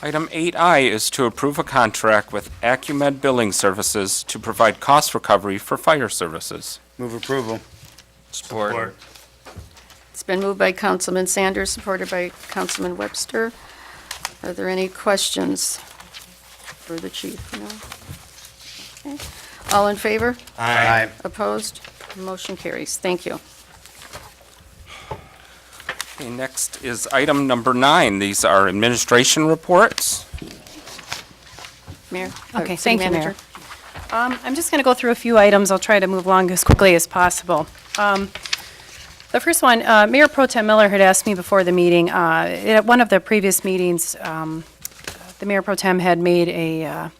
Item 8I is to approve a contract with Acumed Billing Services to provide cost recovery for fire services. Move approval. Support. It's been moved by Councilman Sanders, supported by Councilman Webster. Are there any questions for the chief? No? Okay. All in favor? Aye. Opposed? Motion carries. Thank you. Okay, next is item number 9. These are administration reports. Mayor? Okay, City thank you, Manager. Mayor. I'm just going to go through a few items. I'll try to move along as quickly as possible. The first one, Mayor Pro Tem Miller had asked me before the meeting, at one of the previous meetings, the Mayor Pro Tem had made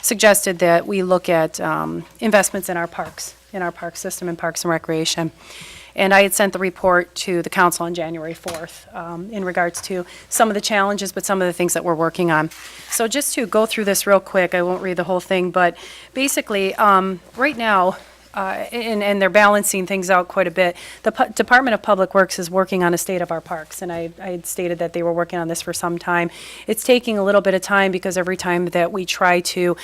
suggested that we look at investments in our parks, in our park system and Parks and Recreation. And I had sent the report to the council on January 4th in regards to some of the challenges, but some of the things that we're working on. So just to go through this real quick, I won't read the whole thing, but basically, right now, and they're balancing things out quite a bit. The Department of Public Works is working on a state of our parks, and I had stated that they were working on this for some time. It's taking a little bit of time because every time that we try to,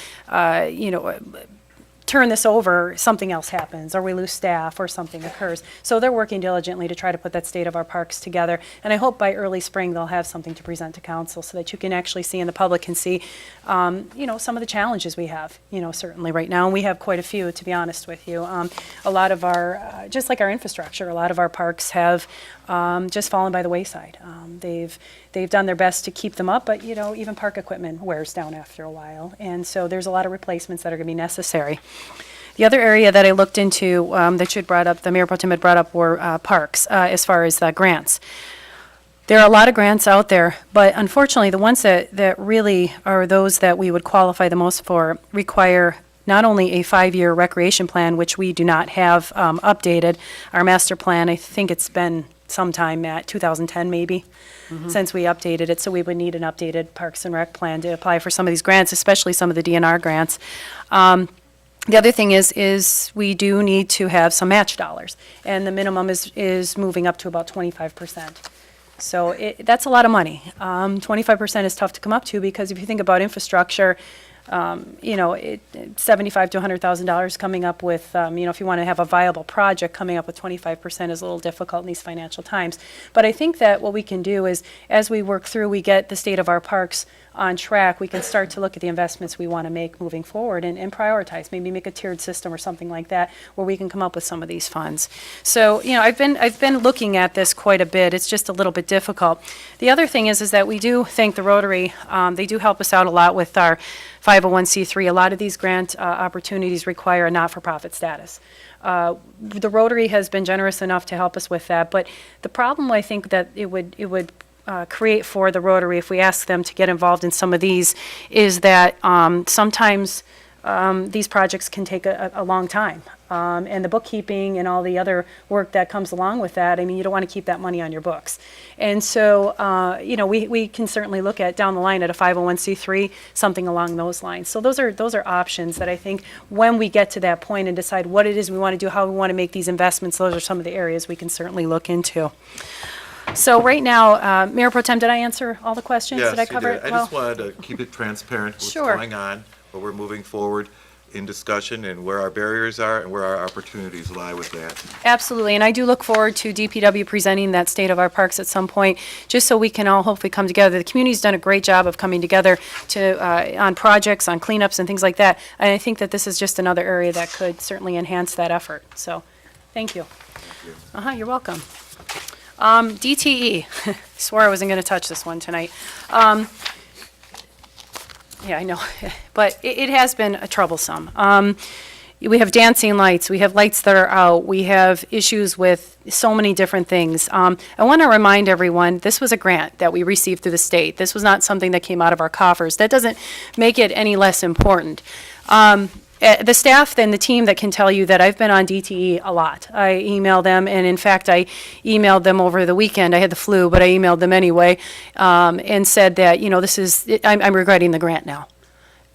turn this over, something else happens, or we lose staff, or something occurs. So they're working diligently to try to put that state of our parks together. And I hope by early spring they'll have something to present to council so that you can actually see, and the public can see, some of the challenges we have, certainly right now. And we have quite a few, to be honest with you. A lot of our, just like our infrastructure, a lot of our parks have just fallen by the wayside. They've done their best to keep them up, but even park equipment wears down after a while, and so there's a lot of replacements that are going to be necessary. The other area that I looked into that you had brought up, the Mayor Pro Tem had brought up, were parks as far as grants. There are a lot of grants out there, but unfortunately, the ones that really are those that we would qualify the most for require not only a 5-year recreation plan, which we do not have updated. Our master plan, I think it's been sometime at 2010 maybe, since we updated it, so we would need an updated Parks and Rec plan to apply for some of these grants, especially some of the DNR grants. The other thing is we do need to have some match dollars, and the minimum is moving up to about 25%. So that's a lot of money. 25% is tough to come up to, because if you think about infrastructure, $75,000 to $100,000 coming up with, if you want to have a viable project, coming up with 25% is a little difficult in these financial times. But I think that what we can do is, as we work through, we get the state of our parks on track, we can start to look at the investments we want to make moving forward and prioritize, maybe make a tiered system or something like that, where we can come up with some of these funds. So, I've been looking at this quite a bit. It's just a little bit difficult. The other thing is that we do thank the Rotary. They do help us out a lot with our 501c3. A lot of these grant opportunities require a not-for-profit status. The Rotary has been generous enough to help us with that, but the problem I think that it would create for the Rotary, if we ask them to get involved in some of these, is that sometimes these projects can take a long time. And the bookkeeping and all the other work that comes along with that, you don't want to keep that money on your books. And so, we can certainly look at down the line at a 501c3, something along those lines. So those are options that I think when we get to that point and decide what it is we want to do, how we want to make these investments, those are some of the areas we can certainly look into. So right now, Mayor Pro Tem, did I answer all the questions? Yes, Did I cover you it did. I well? just wanted to keep it transparent what's Sure. going on, but we're moving forward. in discussion and where our barriers are and where our opportunities lie with that. Absolutely, and I do look forward to DPW presenting that state of our parks at some point, just so we can all hopefully come together. The community's done a great job of coming together on projects, on cleanups and things like that, and I think that this is just another area that could certainly enhance that effort, so, thank you. You're welcome. DTE, swore I wasn't gonna touch this one tonight. Yeah, I know, but it has been troublesome. We have dancing lights, we have lights that are out, we have issues with so many different things. I want to remind everyone, this was a grant that we received through the state. This was not something that came out of our coffers. That doesn't make it any less important. The staff and the team that can tell you that I've been on DTE a lot. I email them, and in fact, I emailed them over the weekend. I had the flu, but I emailed them anyway, and said that, you know, I'm regretting the grant now.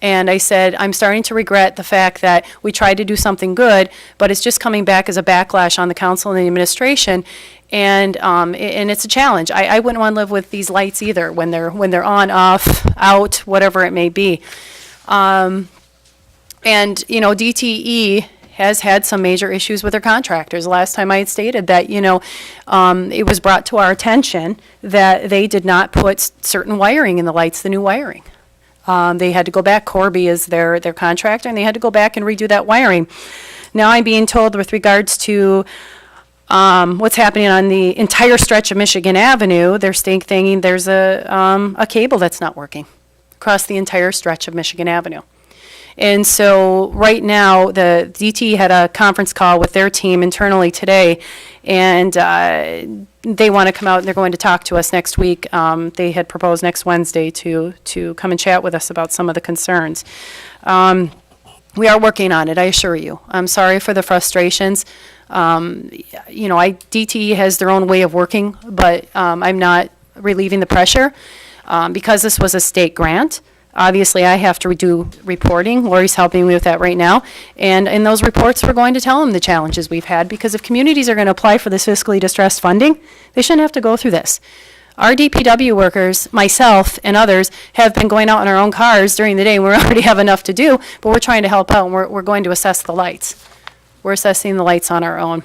And I said, I'm starting to regret the fact that we tried to do something good, but it's just coming back as a backlash on the council and the administration, and it's a challenge. I wouldn't want to live with these lights either, when they're on, off, out, whatever it may be. And, you know, DTE has had some major issues with their contractors. Last time I had stated that, you know, it was brought to our attention that they did not put certain wiring in the lights, the new wiring. They had to go back, Corby is their contractor, and they had to go back and redo that wiring. Now I'm being told with regards to what's happening on the entire stretch of Michigan Avenue, they're thinking there's a cable that's not working across the entire stretch of Michigan Avenue. And so right now, the DT had a conference call with their team internally today, and they want to come out and they're going to talk to us next week. They had proposed next Wednesday to come and chat with us about some of the concerns. We are working on it, I assure you. I'm sorry for the frustrations. You know, DTE has their own way of working, but I'm not relieving the pressure. Because this was a state grant, obviously I have to do reporting. Lori's helping me with that right now. And in those reports, we're going to tell them the challenges we've had, because if communities are going to apply for this fiscally distressed funding, they shouldn't have to go through this. Our DPW workers, myself and others, have been going out in our own cars during the day. We already have enough to do, but we're trying to help out, and we're going to assess the lights. We're assessing the lights on our own.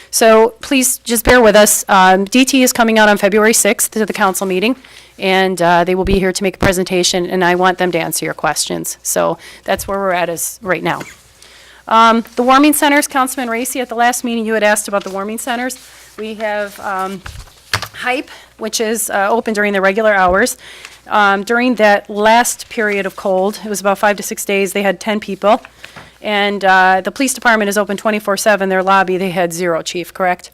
So please just bear with us. DT is coming out on February 6th to the council meeting, and they will be here to make a presentation, and I want them to answer your questions. So that's where we're at is right now. The warming centers, Councilman Racy, at the last meeting you had asked about the warming centers. We have HYPE, which is open during the regular hours. During that last period of cold, it was about 5 to 6 days, they had 10 people. And the police department is open 24/7. Their lobby, they had 0, Chief, correct?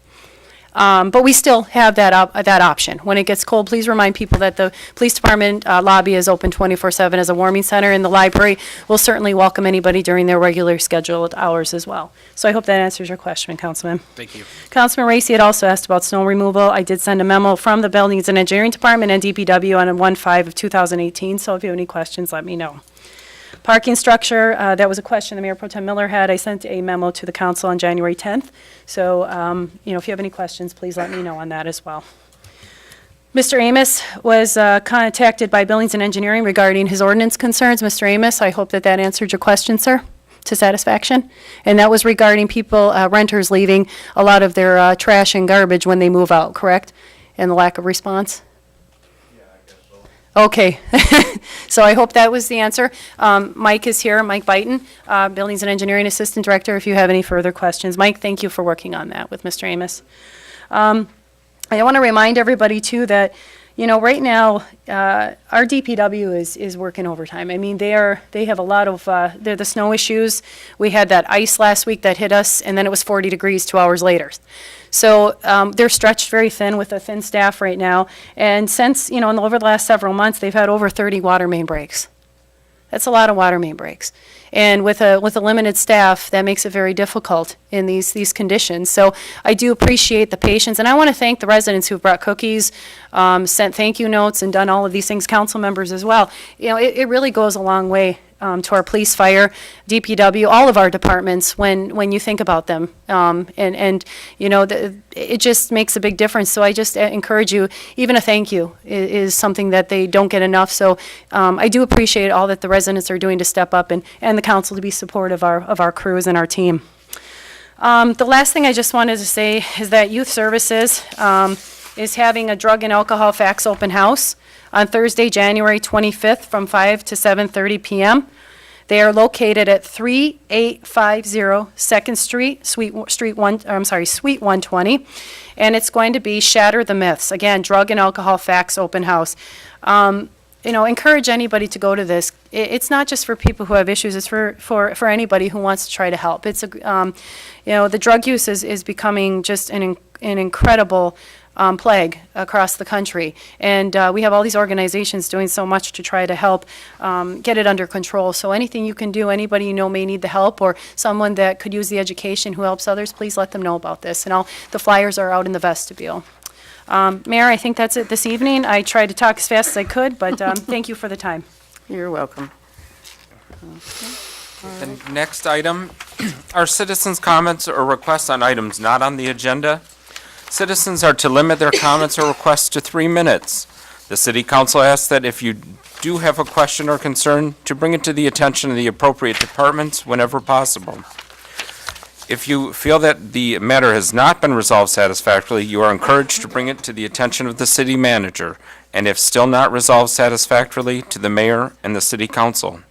But we still have that option. When it gets cold, please remind people that the police department lobby is open 24/7 as a warming center, and the library will certainly welcome anybody during their regular scheduled hours as well. So I hope that answers your question, Councilman. Thank you. Councilman Racy had also asked about snow removal. I did send a memo from the Buildings and Engineering Department and DPW on 1/5 of 2018, so if you have any questions, let me know. Parking structure, that was a question that Mayor Pro Tem Miller had. I sent a memo to the council on January 10th. So, you know, if you have any questions, please let me know on that as well. Mr. Amos was contacted by Buildings and Engineering regarding his ordinance concerns. Mr. Amos, I hope that answered your question, sir, to satisfaction. And that was regarding people, renters leaving a lot of their trash and garbage when they move out, correct? And the lack of response? Okay, so I hope that was the answer. Mike is here, Mike Byton, Buildings and Engineering Assistant Director, if you have any further questions. Mike, thank you for working on that with Mr. Amos. I want to remind everybody too that, you know, right now, our DPW is working overtime. I mean, they have a lot of, the snow issues. We had that ice last week that hit us, and then it was 40 degrees 2 hours later. So they're stretched very thin with a thin staff right now. And since, you know, over the last several months, they've had over 30 water main breaks. That's a lot of water main breaks. And with a limited staff, that makes it very difficult in these conditions. So I do appreciate the patience. And I want to thank the residents who've brought cookies, sent thank you notes, and done all of these things, council members as well. You know, it really goes a long way to our police, fire, DPW, all of our departments when you think about them. And you know, it just makes a big difference. So I just encourage you, even a thank you is something that they don't get enough. So I do appreciate all that the residents are doing to step up and the council to be supportive of our crews and our team. The last thing I just wanted to say is that Youth Services is having a drug and alcohol facts open house on Thursday, January 25th from 5 to 7:30 p.m. They are located at 3850 Second Street, Suite 120, and it's going to be Shatter the Myths. Again, drug and alcohol facts open house. You know, encourage anybody to go to this. It's not just for people who have issues, it's for anybody who wants to try to help. It's you know, the drug use is becoming just an incredible plague across the country. And we have all these organizations doing so much to try to help get it under control. So anything you can do, anybody you know may need the help, or someone that could use the education who helps others, please let them know about this. And the flyers are out in the vestibule. Mayor, I think that's it this evening. I tried to talk as fast as I could, but thank you for the time. You're welcome. The next item are citizens' comments or requests on items not on the agenda. Citizens are to limit their comments or requests to 3 minutes. The city council asks that if you do have a question or concern, to bring it to the attention of the appropriate departments whenever possible. If you feel that the matter has not been resolved satisfactorily, you are encouraged to bring it to the attention of the city manager, and if still not resolved satisfactorily, to the mayor and the city council.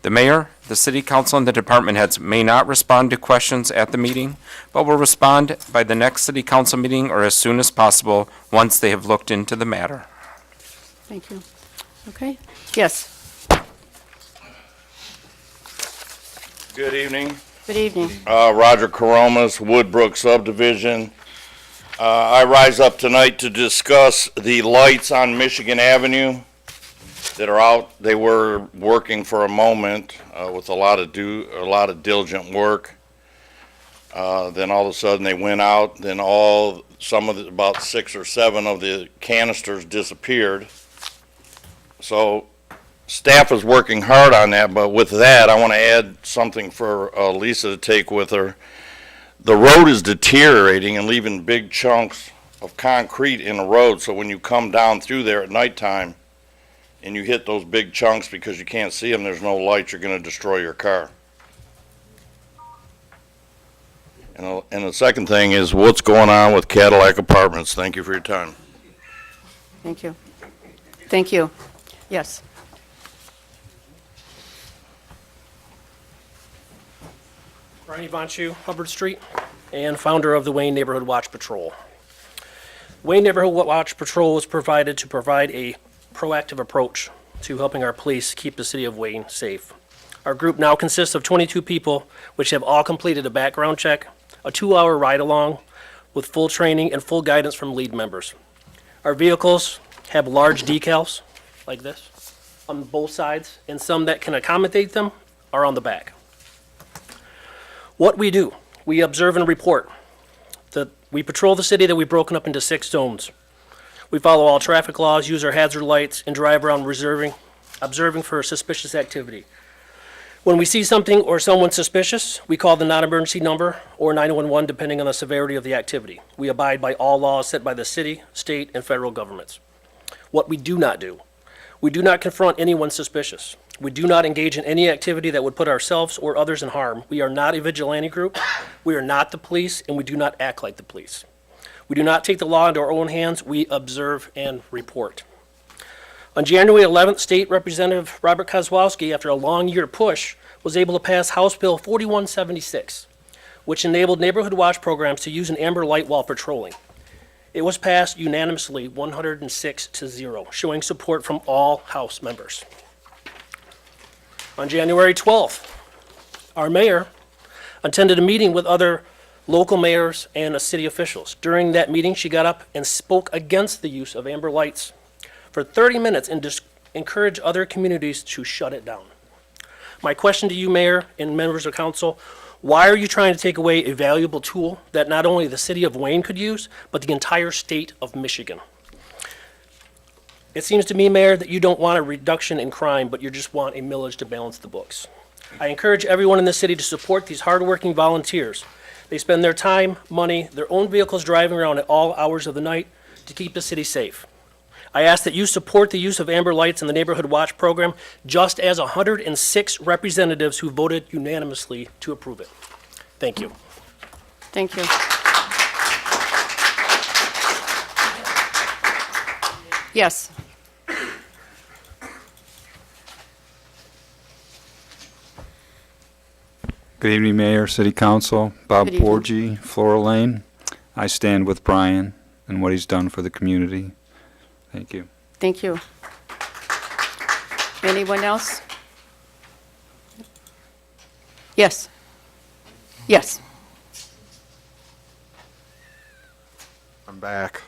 The mayor, the city council, and the department heads may not respond to questions at the meeting, but will respond by the next city council meeting or as soon as possible once they have looked into the matter. Thank you. Okay. Yes. Good evening. Good evening. Roger Coromas, Woodbrook subdivision. I rise up tonight to discuss the lights on Michigan Avenue that are out. They were working for a moment with a lot of diligent work. Then all of a sudden they went out. Then about 6 or 7 of the canisters disappeared. So staff is working hard on that, but with that, I want to add something for Lisa to take with her. The road is deteriorating and leaving big chunks of concrete in the road, so when you come down through there at nighttime and you hit those big chunks because you can't see them, there's no light, you're going to destroy your car. And the second thing is what's going on with Cadillac Apartments. Thank you for your time. Thank you. Thank you. Yes. Ronnie Vonchu, Hubbard Street, and founder of the Wayne Neighborhood Watch Patrol. Wayne Neighborhood Watch Patrol was provided to provide a proactive approach to helping our police keep the city of Wayne safe. Our group now consists of 22 people, which have all completed a background check, a 2-hour ride-along with full training and full guidance from lead members. Our vehicles have large decals, like this, on both sides, and some that can accommodate them are on the back. What we do, we observe and report. We patrol the city that we've broken up into 6 zones. We follow all traffic laws, use our hazard lights, and drive around observing for suspicious activity. When we see something or someone suspicious, we call the non-emergency number or 911 depending on the severity of the activity. We abide by all laws set by the city, state, and federal governments. What we do not do, we do not confront anyone suspicious. We do not engage in any activity that would put ourselves or others in harm. We are not a vigilante group. We are not the police, and we do not act like the police. We do not take the law into our own hands. We observe and report. On January 11th, State Representative Robert Kozłowski, after a long year push, was able to pass House Bill 4176, which enabled neighborhood watch programs to use an amber light while patrolling. It was passed unanimously, 106-0, showing support from all House members. On January 12th, our mayor attended a meeting with other local mayors and city officials. During that meeting, she got up and spoke against the use of amber lights for 30 minutes and encouraged other communities to shut it down. My question to you, Mayor and members of council, why are you trying to take away a valuable tool that not only the city of Wayne could use, but the entire state of Michigan? It seems to me, Mayor, that you don't want a reduction in crime, but you just want a millage to balance the books. I encourage everyone in the city to support these hardworking volunteers. They spend their time, money, their own vehicles driving around at all hours of the night to keep the city safe. I ask that you support the use of amber lights in the Neighborhood Watch program, just as 106 representatives who voted unanimously to approve it. Thank you. Thank you. Yes. Good evening, Mayor, City Council. Bob Good evening. Porgy, Floral Lane. I stand with Brian and what he's done for the community. Thank you. Thank you. Anyone else? Yes. Yes. I'm back.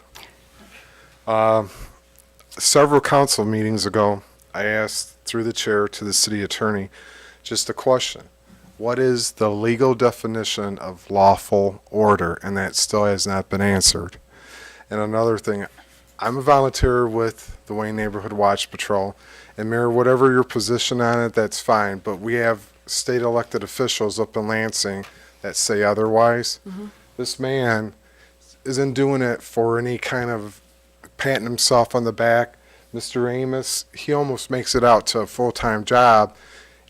Several council meetings ago, I asked through the chair to the city attorney just a question. What is the legal definition of lawful order? And that still has not been answered. And another thing, I'm a volunteer with the Wayne Neighborhood Watch Patrol. And Mayor, whatever your position on it, that's fine. But we have state elected officials up in Lansing that say otherwise. This man isn't doing it for any kind of patting himself on the back. Mr. Amos, he almost makes it out to a full-time job,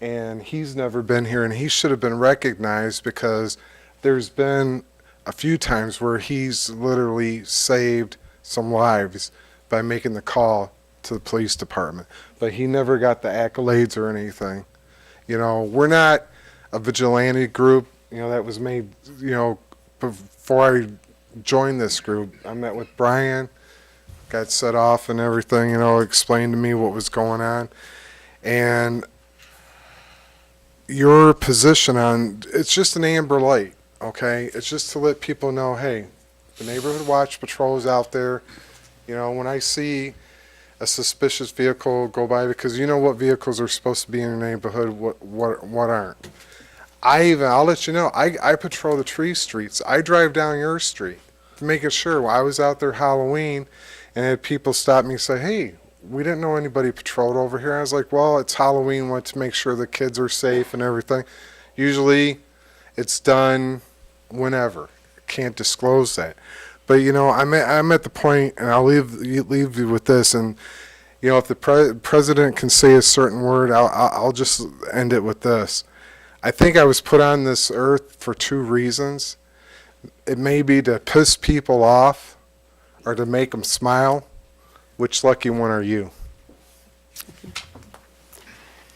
and he's never been here, and he should have been recognized because there's been a few times where he's literally saved some lives by making the call to the police department. But he never got the accolades or anything. You know, we're not a vigilante group, you know, that was made, you know, before I joined this group. I met with Brian, got set off and everything, you know, explained to me what was going on. And your position on, it's just an amber light, okay? It's just to let people know, hey, the Neighborhood Watch Patrol is out there. You know, when I see a suspicious vehicle go by, because you know what vehicles are supposed to be in your neighborhood, what aren't. I'll let you know, I patrol the tree streets. I drive down your street, making sure. I was out there Halloween and had people stop me and say, hey, we didn't know anybody patrolled over here. I was like, well, it's Halloween, want to make sure the kids are safe and everything. Usually it's done whenever. Can't disclose that. But, you know, I'm at the point, and I'll leave you with this, and, you know, if the president can say a certain word, I'll just end it with this. I think I was put on this earth for two reasons. It may be to piss people off or to make them smile. Which lucky one are you?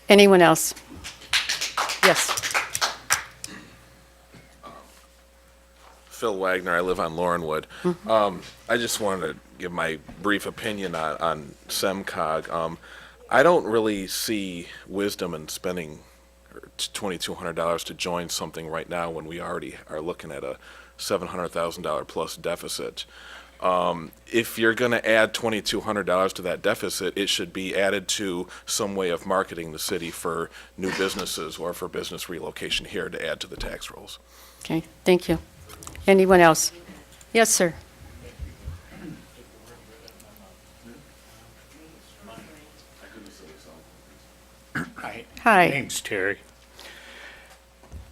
Anyone else? Yes. Phil Wagner, I live on Laurenwood. I just wanted to give my brief opinion on SEMCOG. I don't really see wisdom in spending $2,200 to join something right now when we already are looking at a $700,000 plus deficit. If you're going to add $2,200 to that deficit, it should be added to some way of marketing the city for new businesses or for business relocation here to add to the tax rolls. Okay, thank you. Anyone else? Yes, sir. Hi. Hi. My name's Terry.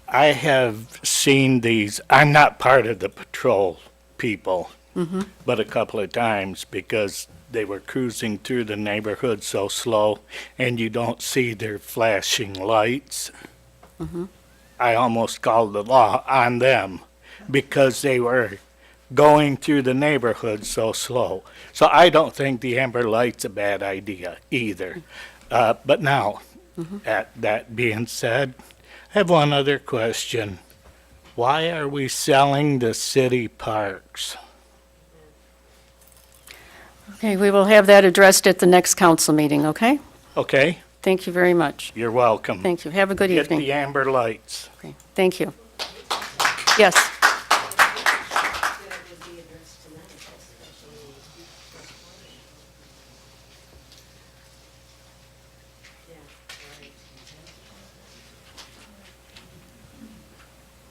I have seen these, I'm not part of the patrol people, but a couple of times because they were cruising through the neighborhood so slow and you don't see their flashing lights. I almost called the law on them because they were going through the neighborhood so slow. So I don't think the amber light's a bad idea either. But now, that being said, I have one other question. Why are we selling the city parks? Okay, we will have that addressed at the next council meeting, okay? Okay, Thank you very much. you're welcome. Thank you. Have a good Get evening. the amber lights. Okay, thank you. Yes.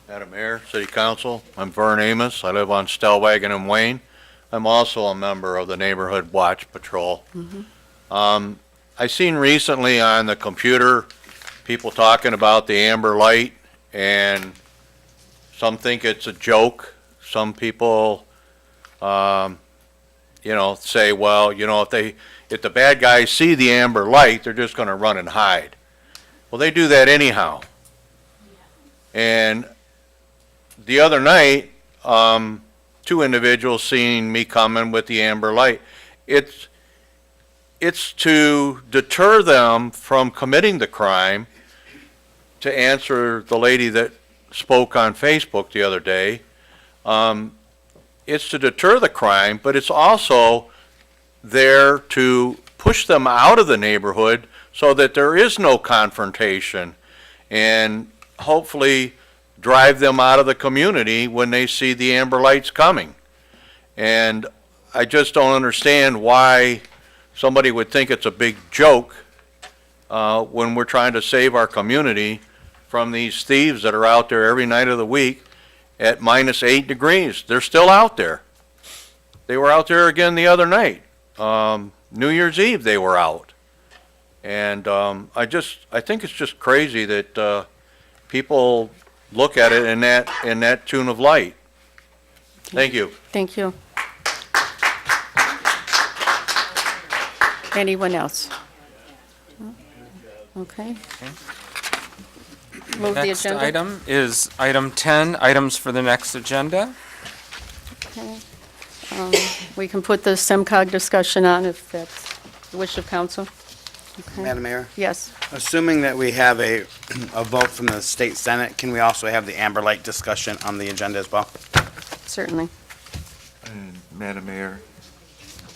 Madam Mayor, City Council, I'm Vern Amos. I live on Stellwagen and Wayne. I'm also a member of the Neighborhood Watch Patrol. I seen recently on the computer, people talking about the amber light, and some think it's a joke. Some people, say, well, if the bad guys see the amber light, they're just gonna run and hide. Well, they do that anyhow. And the other night, 2 individuals seen me coming with the amber light. It's to deter them from committing the crime, to answer the lady that spoke on Facebook the other day. It's to deter the crime, but it's also there to push them out of the neighborhood so that there is no confrontation, and hopefully drive them out of the community when they see the amber lights coming. And I just don't understand why somebody would think it's a big joke when we're trying to save our community from these thieves that are out there every night of the week at -8 degrees. They're still out there. They were out there again the other night. New Year's Eve they were out. And I think it's just crazy that people look at it in that tune of light. Thank you. Thank you. Anyone else? Okay. Move the Next agenda. item is item 10, items for the next agenda. Okay. We can put the SEMCOG discussion on if that's the wish of council. Okay. Madam Mayor? Yes. Assuming that we have a vote from the state senate, can we also have the amber light discussion on the agenda as well? Certainly. And Madam Mayor?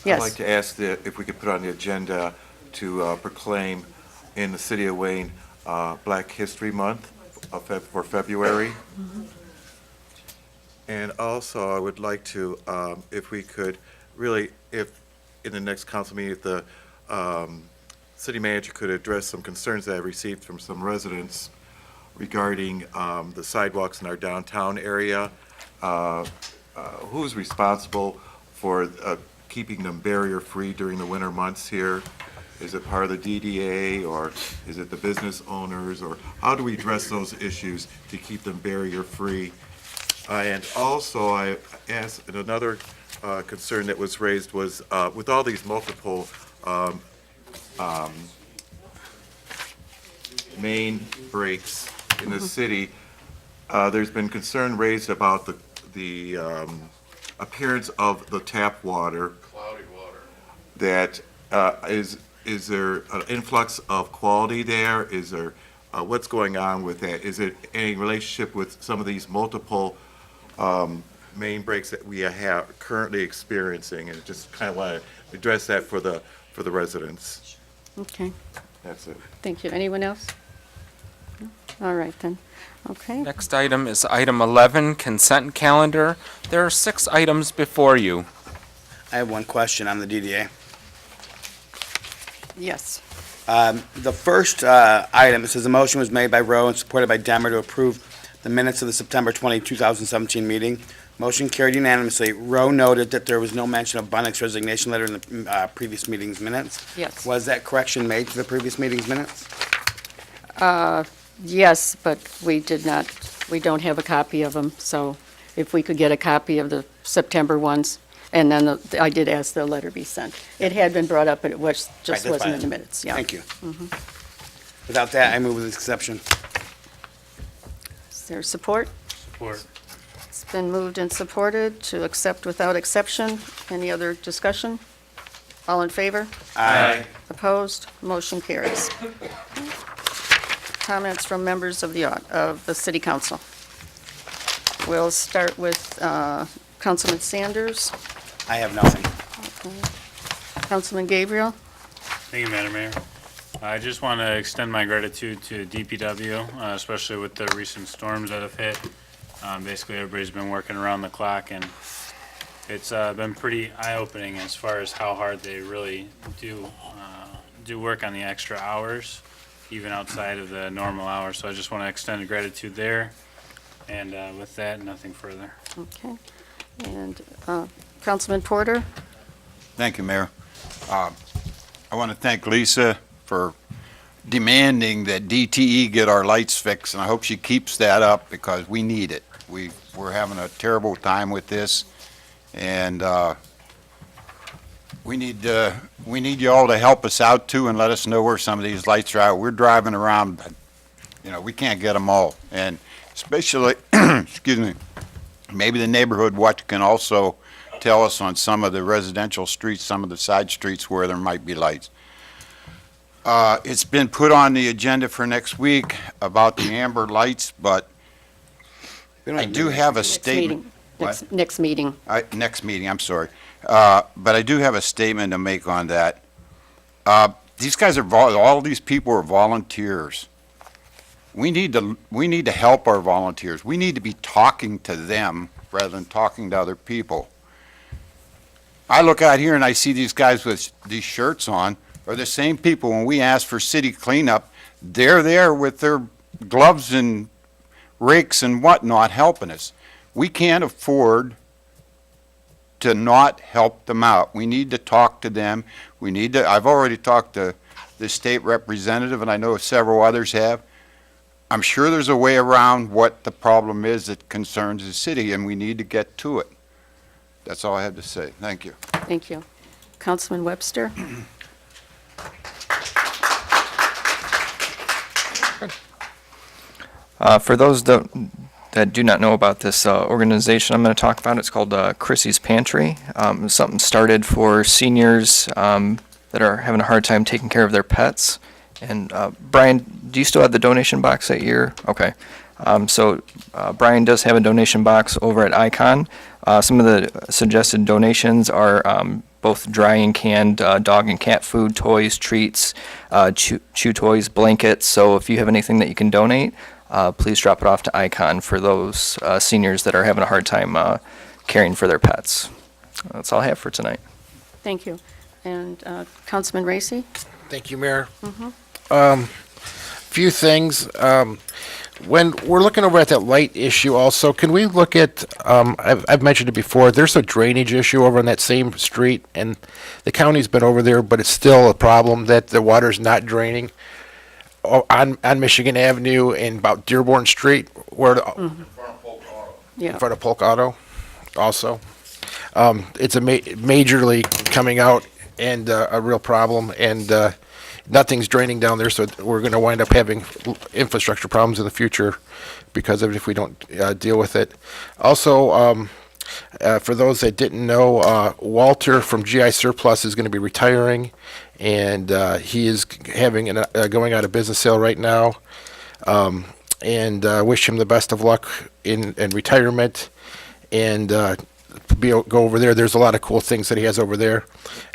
Yes. I'd like to ask that if we could put on the agenda to proclaim in the city of Wayne Black History Month for February. And also, I would like to, if we could, really, if in the next council meeting, if the city manager could address some concerns that I've received from some residents regarding the sidewalks in our downtown area. Who's responsible for keeping them barrier-free during the winter months here? Is it part of the DDA, or is it the business owners, or how do we address those issues to keep them barrier-free? And also, I asked, and another concern that was raised was, with all these multiple main breaks in the city, there's been concern raised about the appearance of the tap water. Cloudy water. That is there an influx of quality there? Is there, what's going on with that? Is it any relationship with some of these multiple main breaks that we are currently experiencing? And just kind of want to address that for the residents. Okay. That's it. Thank you. Anyone else? No? All right, then. Okay. Next item is item 11, consent calendar. There are 6 items before you. I have one question on the DDA. Yes. The first item, it says a motion was made by Rowe and supported by Demmer to approve the minutes of the September 20, 2017 meeting. Motion carried unanimously. Rowe noted that there was no mention of Bunnick's resignation letter in the previous meeting's minutes. Yes. Was that correction made to the previous meeting's minutes? Yes, but we don't have a copy of them, so if we could get a copy of the September ones, and then I did ask the letter be sent. It had been brought up, but it was, just Right, that's wasn't in fine. the minutes, yeah. Thank you. Without that, I move with exception. Is there support? Support. It's been moved and supported to accept without exception. Any other discussion? All in favor? Aye. Opposed? Motion carries. Comments from members of the city council. We'll start with Councilman Sanders. I have nothing. Councilman Gabriel. Thank you, Madam Mayor. I just want to extend my gratitude to DPW, especially with the recent storms that have hit. Basically, everybody's been working around the clock, and it's been pretty eye-opening as far as how hard they really do work on the extra hours, even outside of the normal hours. So I just want to extend gratitude there. And with that, nothing further. Okay. And Councilman Porter. Thank you, Mayor. I want to thank Lisa for demanding that DTE get our lights fixed, and I hope she keeps that up because we need it. We're having a terrible time with this, and we need you all to help us out too and let us know where some of these lights are out. We're driving around, but, we can't get them all, and especially, excuse me, maybe the neighborhood watch can also tell us on some of the residential streets, some of the side streets where there might be lights. It's been put on the agenda for next week about the amber lights, but I do have a statement. Next meeting. Next meeting, I'm sorry. But I do have a statement to make on that. These guys all these people are volunteers. We need to help our volunteers. We need to be talking to them rather than talking to other people. I look out here and I see these guys with these shirts on are the same people when we ask for city cleanup. They're there with their gloves and rakes and whatnot helping us. We can't afford to not help them out. We need to talk to them. I've already talked to the state representative, and I know several others have. I'm sure there's a way around what the problem is that concerns the city, and we need to get to it. That's all I have to say. Thank you. Thank you. Councilman Webster? For those that do not know about this organization I'm going to talk about, it's called Chrissy's Pantry. Something started for seniors that are having a hard time taking care of their pets. And Brian, do you still have the donation box that year? Okay. So Brian does have a donation box over at Icon. Some of the suggested donations are both dry and canned dog and cat food, toys, treats, chew toys, blankets. So if you have anything that you can donate, please drop it off to Icon for those seniors that are having a hard time caring for their pets. That's all I have for tonight. Thank you. And Councilman Racy? Thank you, Mayor. Few things. When we're looking over at that light issue also, can we look at, I've mentioned it before, there's a drainage issue over on that same street, and the county's been over there, but it's still a problem that the water's not draining on Michigan Avenue and about Dearborn Street, where in front of Polk Auto also. It's majorly coming out and a real problem, and nothing's draining down there, so we're going to wind up having infrastructure problems in the future because of it if we don't deal with it. Also, for those that didn't know, Walter from GI Surplus is going to be retiring, and he is having going out of business sale right now. And wish him the best of luck in retirement, and go over there. There's a lot of cool things that he has over there.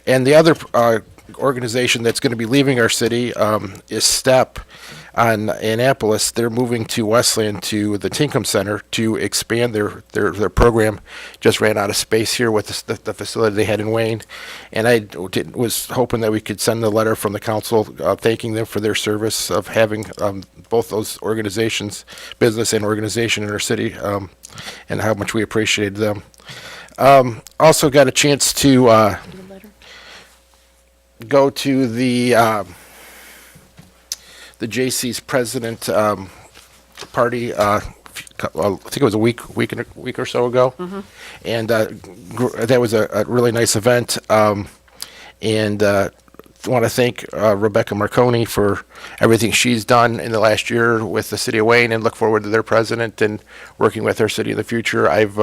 And the other organization that's going to be leaving our city is STEP on Annapolis. They're moving to Westland to the Tinkham Center to expand their program. Just ran out of space here with the facility they had in Wayne, and I was hoping that we could send a letter from the council thanking them for their service of having both those organizations, business and organization in our city, and how much we appreciated them. Also got a chance to go to the JC's president party. I think it was a week or so ago, and that was a really nice event. And want to thank Rebecca Marconi for everything she's done in the last year with the city of Wayne, and look forward to their president and working with our city in the future. I've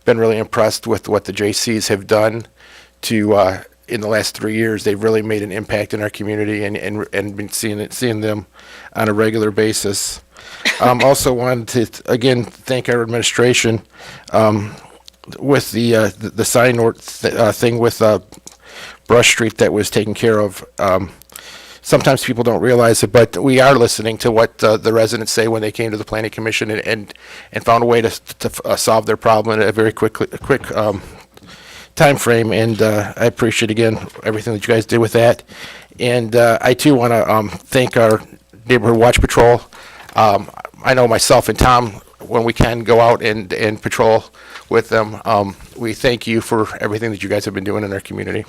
been really impressed with what the JCs have done to. In the last 3 years, they've really made an impact in our community and been seeing them on a regular basis. Also wanted to again thank our administration with the sign thing with Brush Street that was taken care of. Sometimes people don't realize it, but we are listening to what the residents say when they came to the planning commission and found a way to solve their problem in a very quick time frame, and I appreciate again everything that you guys did with that. And I too want to thank our Neighborhood Watch Patrol. I know myself and Tom, when we can go out and patrol with them, we thank you for everything that you guys have been doing in our community.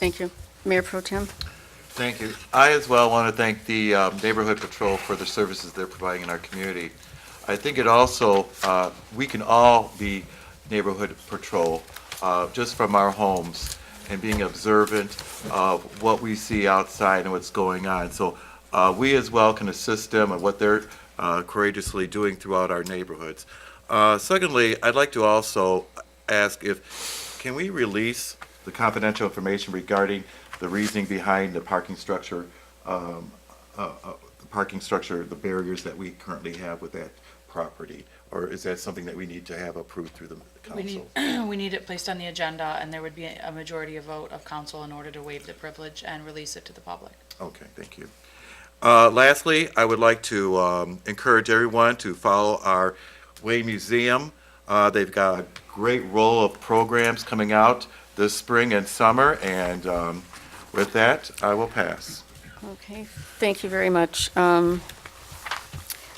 Thank you. Mayor Pro Tem? Thank you. I as well want to thank the Neighborhood Patrol for the services they're providing in our community. I think it also, we can all be Neighborhood Patrol just from our homes and being observant of what we see outside and what's going on. So we as well can assist them in what they're courageously doing throughout our neighborhoods. Secondly, I'd like to also ask can we release the confidential information regarding the reasoning behind the parking structure, the barriers that we currently have with that property? Or is that something that we need to have approved through the council? We need it placed on the agenda, and there would be a majority of vote of council in order to waive the privilege and release it to the public. Okay, thank you. Lastly, I would like to encourage everyone to follow our Wayne Museum. They've got a great roll of programs coming out this spring and summer, and with that, I will pass. Okay, thank you very much.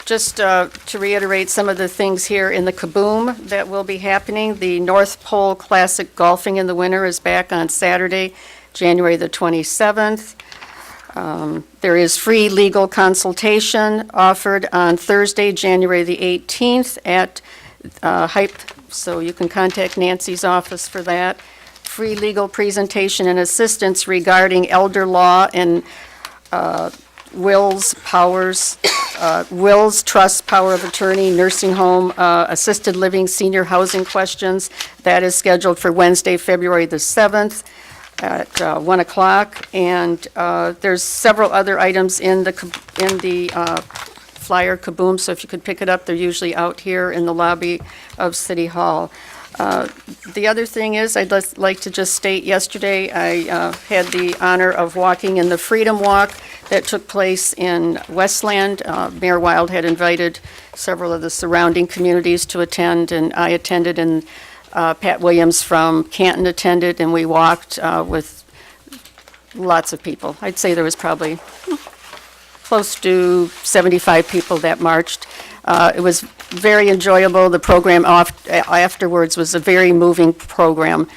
Just to reiterate some of the things here in the Kaboom that will be happening, the North Pole Classic Golfing in the Winter is back on Saturday, January the 27th. There is free legal consultation offered on Thursday, January the 18th at HYPE, so you can contact Nancy's office for that. Free legal presentation and assistance regarding elder law and wills, trust, power of attorney, nursing home, assisted living, senior housing questions. That is scheduled for Wednesday, February the 7th at 1 o'clock. And there's several other items in the flyer Kaboom, so if you could pick it up, they're usually out here in the lobby of City Hall. The other thing is, I'd like to just state, yesterday I had the honor of walking in the Freedom Walk that took place in Westland. Mayor Wild had invited several of the surrounding communities to attend, and I attended, and Pat Williams from Canton attended, and we walked with lots of people. I'd say there was probably close to 75 people that marched. It was very enjoyable. The program afterwards was a very moving program.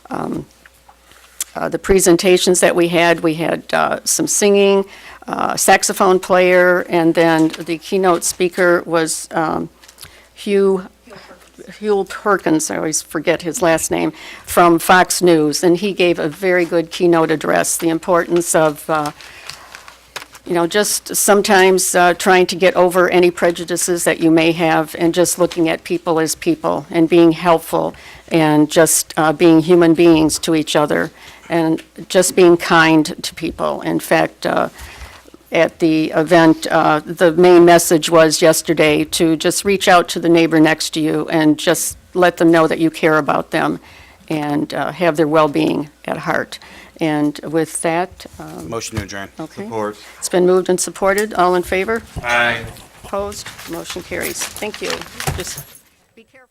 The presentations that we had some singing, saxophone player, and then the keynote speaker was Hugh Perkins, I always forget his last name, from Fox News, and he gave a very good keynote address, the importance of just sometimes trying to get over any prejudices that you may have and just looking at people as people and being helpful and just being human beings to each other and just being kind to people. In fact, at the event, the main message was yesterday to just reach out to the neighbor next to you and just let them know that you care about them and have their well-being at heart. And with that... Motion to adjourn. Okay. Support. It's been moved and supported. All in favor? Aye. Opposed? Motion carries. Thank you. Just be careful.